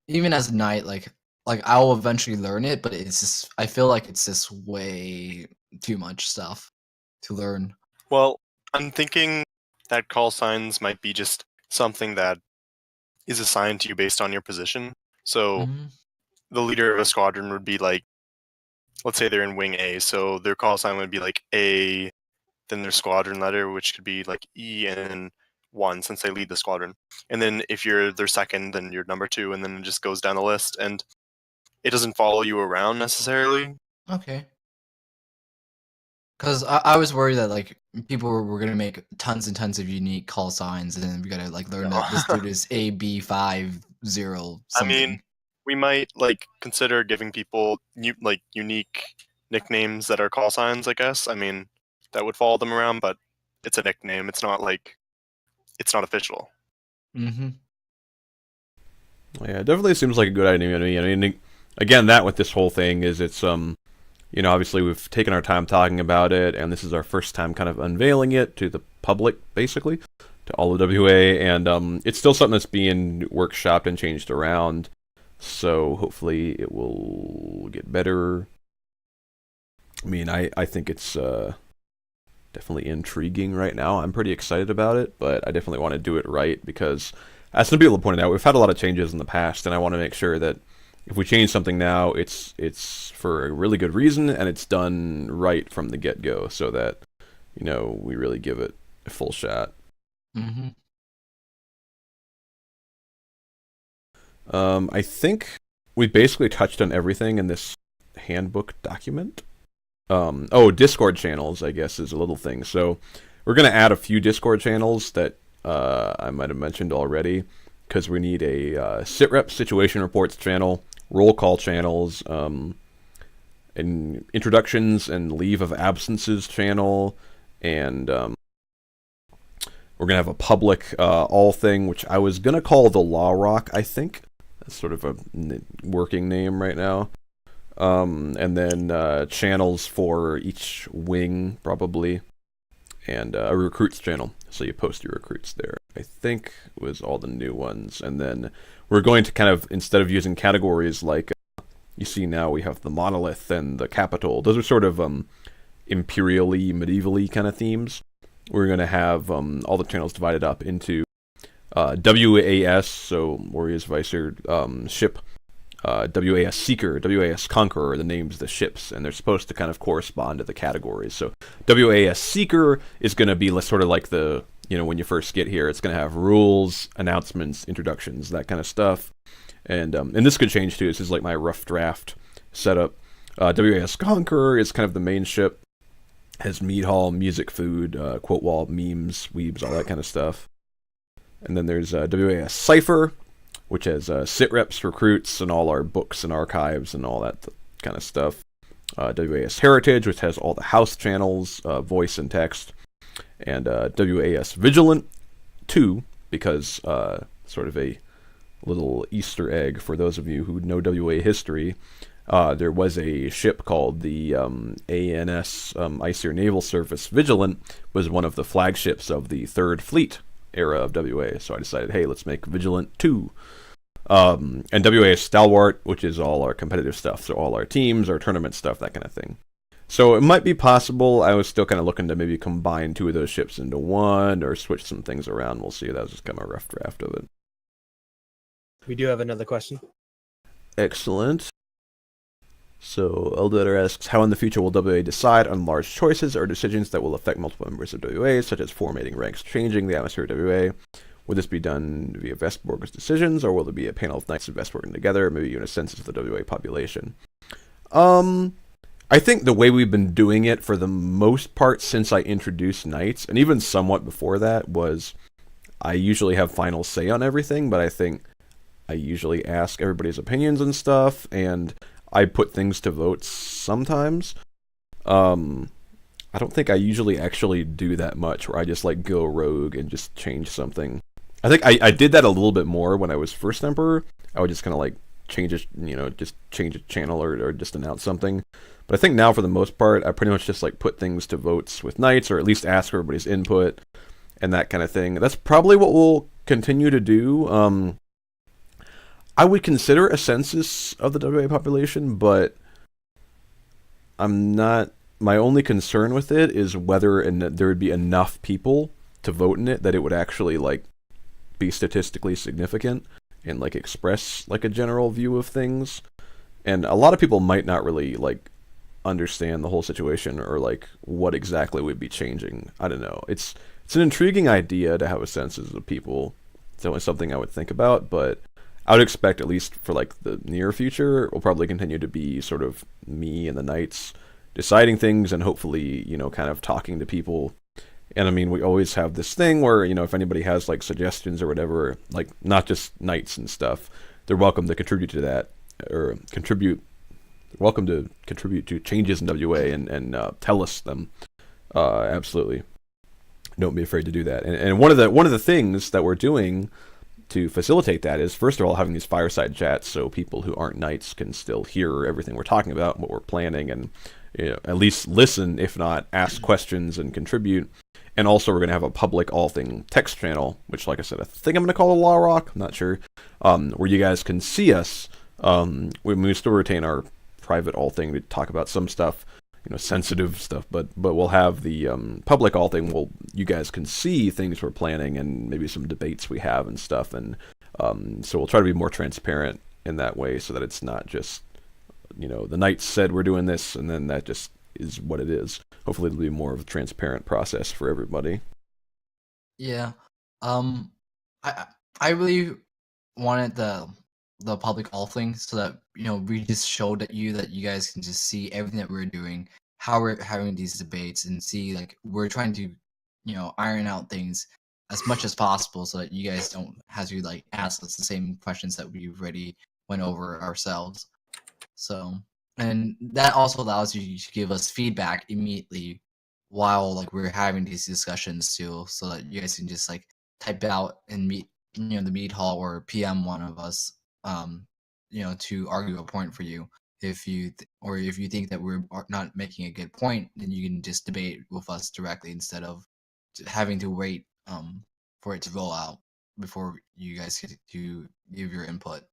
D: even as a knight, like I'll eventually learn it, but it's just I feel like it's just way too much stuff to learn.
B: Well, I'm thinking that call signs might be just something that is assigned to you based on your position. So
D: Mhm.
B: the leader of a squadron would be like, let's say they're in wing A, so their call sign would be like A, then their squadron letter, which could be like E and 1, since they lead the squadron. And then if you're their second, then you're number 2, and then it just goes down the list, and it doesn't follow you around necessarily.
D: Okay. Because I was worried that like people were gonna make tons and tons of unique call signs, and then we gotta like learn that this dude is AB50 something.
B: I mean, we might like consider giving people unique nicknames that are call signs, I guess. I mean, that would follow them around, but it's a nickname. It's not official.
D: Mm-hmm.
A: yeah, it definitely seems like a good idea to me. I mean, again, that with this whole thing is it's obviously we've taken our time talking about it, and this is our first time kind of unveiling it to the public, basically, to all of WA, and it's still something that's being workshopped and changed around, so hopefully it will get better. I mean, I think it's definitely intriguing right now. I'm pretty excited about it, but I definitely want to do it right, because, as some people have pointed out, we've had a lot of changes in the past, and I want to make sure that if we change something now, it's for a really good reason, and it's done right from the get-go, so that we really give it a full shot.
D: Mm-hmm.
A: I think we basically touched on everything in this handbook document. Discord channels, I guess, is a little thing. So we're gonna add a few Discord channels that I might have mentioned already, because we need a sitrep situation reports channel, roll call channels, an introductions and leave of absences channel, and we're going to have a public all thing, which I was going to call the Law Rock, I think. That's sort of a working name right now. And then channels for each wing, probably, and a recruits channel, so you post your recruits there. I think was all the new ones. And then we're going to kind of, instead of using categories like you see now, we have the monolith and the capital. Those are sort of imperially, medievally kind of themes. We're going to have all the channels divided up into WAS, so Warriors Vicer ship, WAS Seeker, WAS Conqueror are the names of the ships, and they're supposed to kind of correspond to the categories. So WAS Seeker is going to be sort of like the, when you first get here, it's going to have rules, announcements, introductions, that kind of stuff. And this could change too. This is like my rough draft setup. WAS Conqueror is kind of the main ship. Has meat hall, music, food, quote wall, memes, weebs, all that kind of stuff. And then there's WAS Cypher, which has sit reps, recruits, and all our books and archives and all that kind of stuff. WAS Heritage, which has all the house channels, voice and text. And WAS Vigilant 2, because sort of a little Easter egg for those of you who know WA history. There was a ship called the ANS Icer Naval Service Vigilant, was one of the flagships of the 3rd Fleet era of WA. So I decided, hey, let's make Vigilant 2. And WA Stalwart, which is all our competitive stuff, so all our teams, our tournament stuff, that kind of thing. So it might be possible. I was still kind of looking to maybe combine 2 of those ships into one, or switch some things around. We'll see. That was just kind of a rough draft of it.
G: We do have another question.
A: Excellent. So Eldater asks, how in the future will WA decide on large choices or decisions that will affect multiple members of WA, such as formatting ranks, changing the atmosphere of WA? Would this be done via Vestborgr's decisions, or will there be a panel of knights of Vestborg together, maybe even a census of the WA population? I think the way we've been doing it for the most part since I introduced knights, and even somewhat before that, was I usually have final say on everything, but I think I usually ask everybody's opinions and stuff, and I put things to votes sometimes. I don't think I usually actually do that much, where I just like go rogue and just change something. I think I did that a little bit more when I was first Emperor. I would just kind of like change it, just change a channel or just announce something. But I think now for the most part, I pretty much just like put things to votes with knights, or at least ask for everybody's input and that kind of thing. That's probably what we'll continue to do. I would consider a census of the WA population, but I'm not. My only concern with it is whether there would be enough people to vote in it that it would actually like be statistically significant and like express like a general view of things. And a lot of people might not really like understand the whole situation or like what exactly would be changing. I don't know. It's an intriguing idea to have a census of people. It's only something I would think about, but I would expect, at least for like the near future, it will probably continue to be sort of me and the knights deciding things and hopefully, kind of talking to people. And I mean, we always have this thing where, if anybody has like suggestions or whatever, like not just knights and stuff, they're welcome to contribute to that, or welcome to contribute to changes in WA and tell us them. Absolutely. Don't be afraid to do that. And one of the things that we're doing to facilitate that is, first of all, having these fireside chats so people who aren't knights can still hear everything we're talking about and what we're planning, and at least listen, if not ask questions and contribute. And also we're going to have a public all thing text channel, which, like I said, I think I'm going to call it Law Rock, I'm not sure, where you guys can see us. We still retain our private all thing to talk about some stuff, sensitive stuff, but we'll have the public all thing. You guys can see things we're planning and maybe some debates we have and stuff, and so we'll try to be more transparent in that way, so that it's not just the knights said we're doing this and then that just is what it is. Hopefully it'll be more of a transparent process for everybody.
D: Yeah. I really wanted the public all thing so that we just showed that you guys can just see everything that we're doing, how we're having these debates, and see like we're trying to iron out things as much as possible so that you guys don't have to like ask us the same questions that we've already went over ourselves. So, and that also allows you to give us feedback immediately while like we're having these discussions too, so that you guys can just like type out and meet the meet hall or PM one of us to argue a point for you. If you think that we're not making a good point, then you can just debate with us directly instead of having to wait for it to roll out before you guys get to give your input.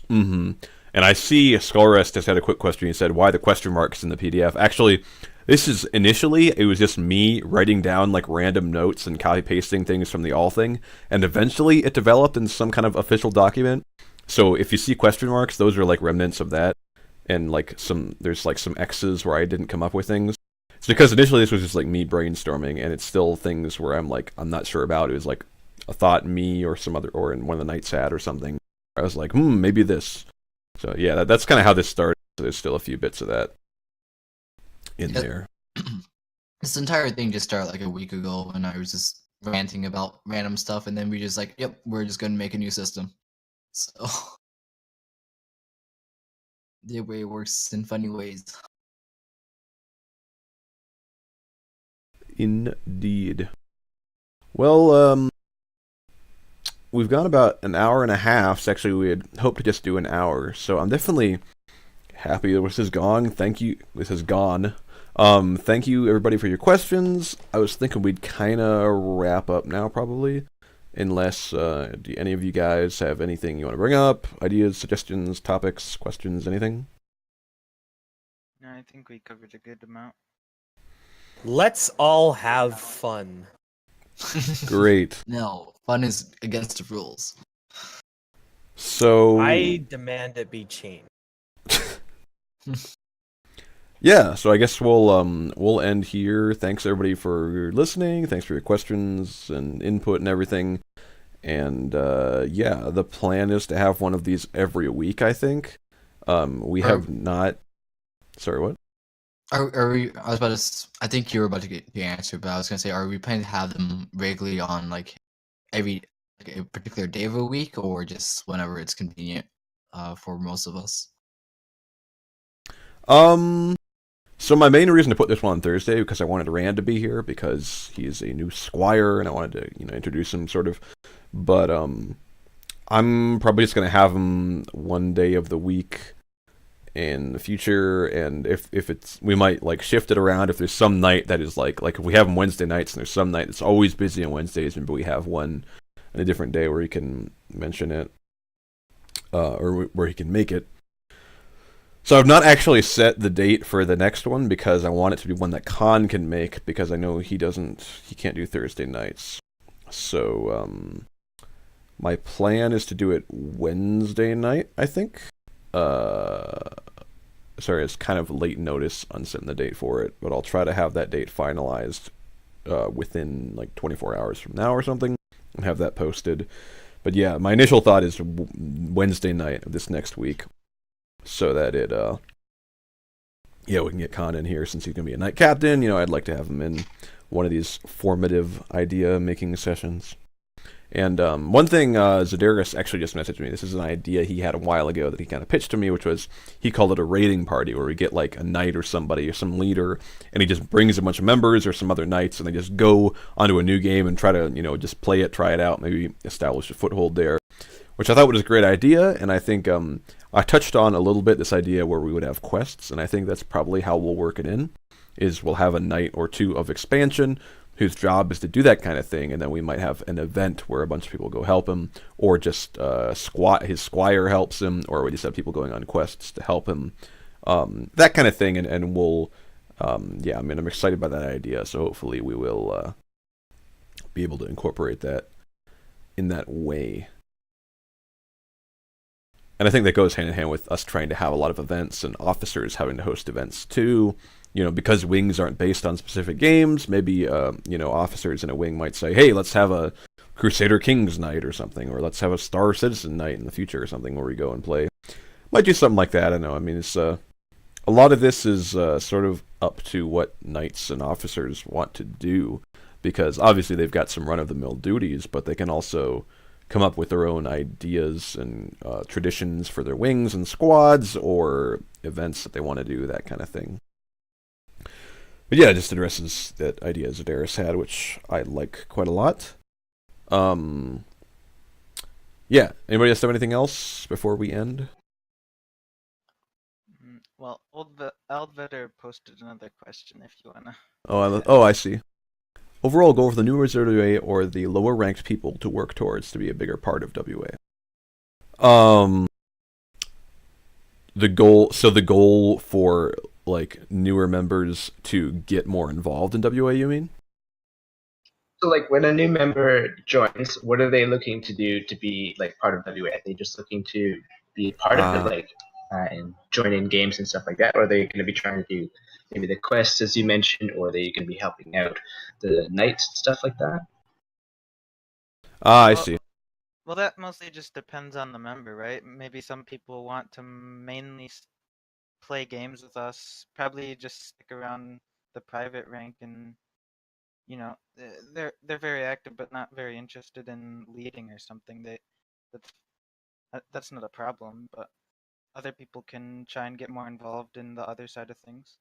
A: Mm-hmm. And I see Skullrest just had a quick question. He said, why the question marks in the PDF? Actually, This is initially, it was just me writing down like random notes and copy pasting things from the all thing, and eventually it developed into some kind of official document. So if you see question marks, those are like remnants of that, and like there's like some X's where I didn't come up with things. It's because initially this was just like me brainstorming, and it's still things where I'm not sure about. It was like a thought me or some other, or in one of the nights had or something. I was like, maybe this. So yeah, that's kind of how this started. So there's still a few bits of that in there.
D: This entire thing just started like a week ago when I was just ranting about random stuff, and then we just like, yep, we're just gonna make a new system. So the way it works in funny ways.
A: Indeed. Well, we've gone about an hour and a half. So actually, we had hoped to just do an hour. So I'm definitely happy that this is gone. Thank you. This is gone. Thank you everybody for your questions. I was thinking we'd kind of wrap up now, probably, unless do any of you guys have anything you want to bring up, ideas, suggestions, topics, questions, anything?
F: No, I think we covered a good amount.
G: Let's all have fun.
A: Great.
D: No, fun is against the rules.
A: So
G: I demand it be changed.
A: yeah, so I guess we'll end here. Thanks everybody for listening. Thanks for your questions and input and everything. And yeah, the plan is to have one of these every week, I think. We have not. Sorry, what?
D: Are we? I was about to. I think you were about to get the answer, but I was gonna say, are we planning to have them regularly on like every like a particular day of a week, or just whenever it's convenient for most of us?
A: So my main reason to put this one on Thursday because I wanted Rand to be here because he's a new Squire and I wanted to introduce him sort of. But I'm probably just gonna have him one day of the week in the future, and if it's, we might like shift it around if there's some night that is like if we have him Wednesday nights and there's some night that's always busy on Wednesdays, maybe we have one on a different day where he can mention it or where he can make it. So I've not actually set the date for the next one because I want it to be one that Khan can make because I know he can't do Thursday nights. So my plan is to do it Wednesday night, I think. Sorry, it's kind of late notice on setting the date for it, but I'll try to have that date finalized within like 24 hours from now or something and have that posted. But yeah, my initial thought is Wednesday night of this next week so that it, yeah, we can get Khan in here since he's going to be a night captain. I'd like to have him in one of these formative idea-making sessions. And one thing Zadaris actually just messaged me. This is an idea he had a while ago that he kind of pitched to me, which was he called it a raiding party, where we get like a knight or somebody or some leader, and he just brings a bunch of members or some other knights, and they just go onto a new game and try to just play it, try it out, maybe establish a foothold there, which I thought was a great idea. And I think I touched on a little bit this idea where we would have quests, and I think that's probably how we'll work it in. Is we'll have a knight or two of expansion whose job is to do that kind of thing, and then we might have an event where a bunch of people go help him, or just his squire helps him, or we just have people going on quests to help him, that kind of thing, and we'll, yeah, I'm excited by that idea, so hopefully we will be able to incorporate that in that way. And I think that goes hand in hand with us trying to have a lot of events and officers having to host events too. Because wings aren't based on specific games, maybe, officers in a wing might say, hey, let's have a Crusader Kings night or something, or let's have a Star Citizen night in the future or something where we go and play. Might do something like that, I don't know. I mean, it's, a lot of this is sort of up to what knights and officers want to do, because obviously they've got some run-of-the-mill duties, but they can also come up with their own ideas and traditions for their wings and squads, or events that they want to do, that kind of thing. But yeah, it just addresses that idea Zadaris had, which I like quite a lot. Yeah, anybody else have anything else before we end?
F: Well, Aldvetter posted another question if you wanna.
A: Oh, I see. Overall goal for the newer WA or the lower ranked people to work towards to be a bigger part of WA. The goal for like newer members to get more involved in WA, you mean?
H: So, like, when a new member joins, what are they looking to do to be like part of WA? Are they just looking to be part of it, like, and join in games and stuff like that, or are they going to be trying to do maybe the quests as you mentioned, or are they going to be helping out the knights and stuff like that?
A: I
F: Well-
A: see.
F: Well, that mostly just depends on the member, right? Maybe some people want to mainly play games with us, probably just stick around the private rank, and they're very active but not very interested in leading or something. That's that's not a problem, but other people can try and get more involved in the other side of things.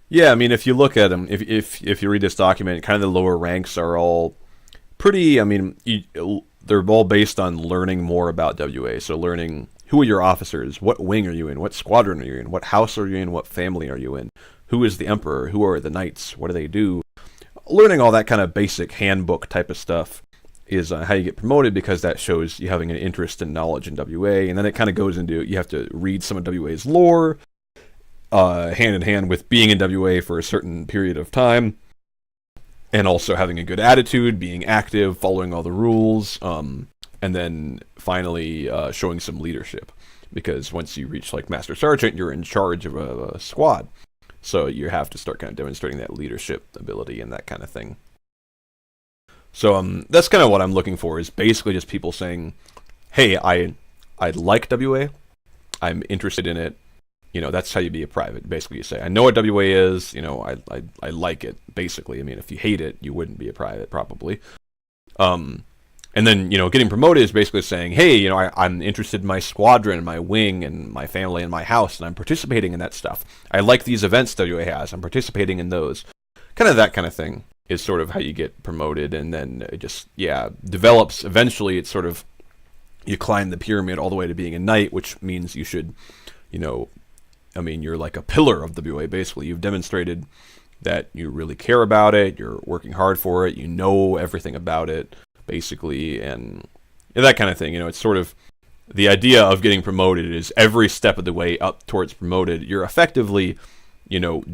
A: Yeah, I mean, if you look at them, if you read this document, kind of the lower ranks are all pretty. I mean, they're all based on learning more about WA. So learning who are your officers, what wing are you in, what squadron are you in, what house are you in, what family are you in, who is the emperor, who are the knights, what do they do. Learning all that kind of basic handbook type of stuff is how you get promoted, because that shows you having an interest and knowledge in WA. And then it kind of goes into, you have to read some of WA's lore, hand in hand with being in WA for a certain period of time, and also having a good attitude, being active, following all the rules, and then finally showing some leadership. Because once you reach like Master Sergeant, you're in charge of a squad. So you have to start kind of demonstrating that leadership ability and that kind of thing. So that's kind of what I'm looking for, is basically just people saying, hey, I like WA, I'm interested in it. That's how you be a private. Basically, you say, I know what WA is, I like it, basically. I mean, if you hate it, you wouldn't be a private, probably. And then, getting promoted is basically saying, hey, I'm interested in my squadron, my wing, and my family, and my house, and I'm participating in that stuff. I like these events WA has, I'm participating in those. Kind of that kind of thing is sort of how you get promoted, and then it just, develops. Eventually, it's sort of, you climb the pyramid all the way to being a knight, which means you should, you're like a pillar of WA, basically. You've demonstrated that you really care about it, you're working hard for it, you know everything about it, basically, and that kind of thing. It's sort of, the idea of getting promoted is every step of the way up towards promoted, you're effectively,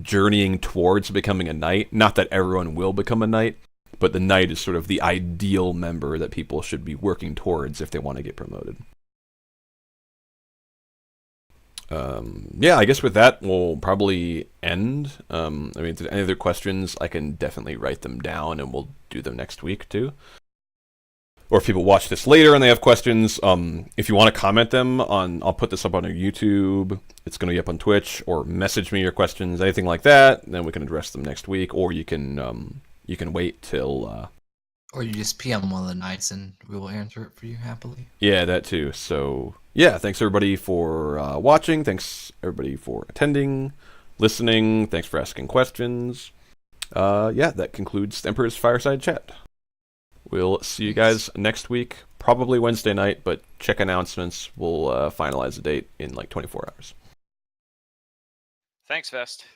A: journeying towards becoming a knight. Not that everyone will become a knight, but the knight is sort of the ideal member that people should be working towards if they want to get promoted. I guess with that, we'll probably end. If there's any other questions, I can definitely write them down, and we'll do them next week, too. Or if people watch this later and they have questions, if you want to comment them I'll put this up on our YouTube. It's going to be up on Twitch, or message me your questions, anything like that. Then we can address them next week, or you can wait till.
D: Or you just PM one of the nights and we will answer it for you happily.
A: Yeah, that too. So thanks everybody for watching. Thanks everybody for attending, listening. Thanks for asking questions. That concludes the Emperor's Fireside Chat. We'll see you guys next week, probably Wednesday night, but check announcements. We'll finalize the date in like 24 hours.
C: Thanks, Vest.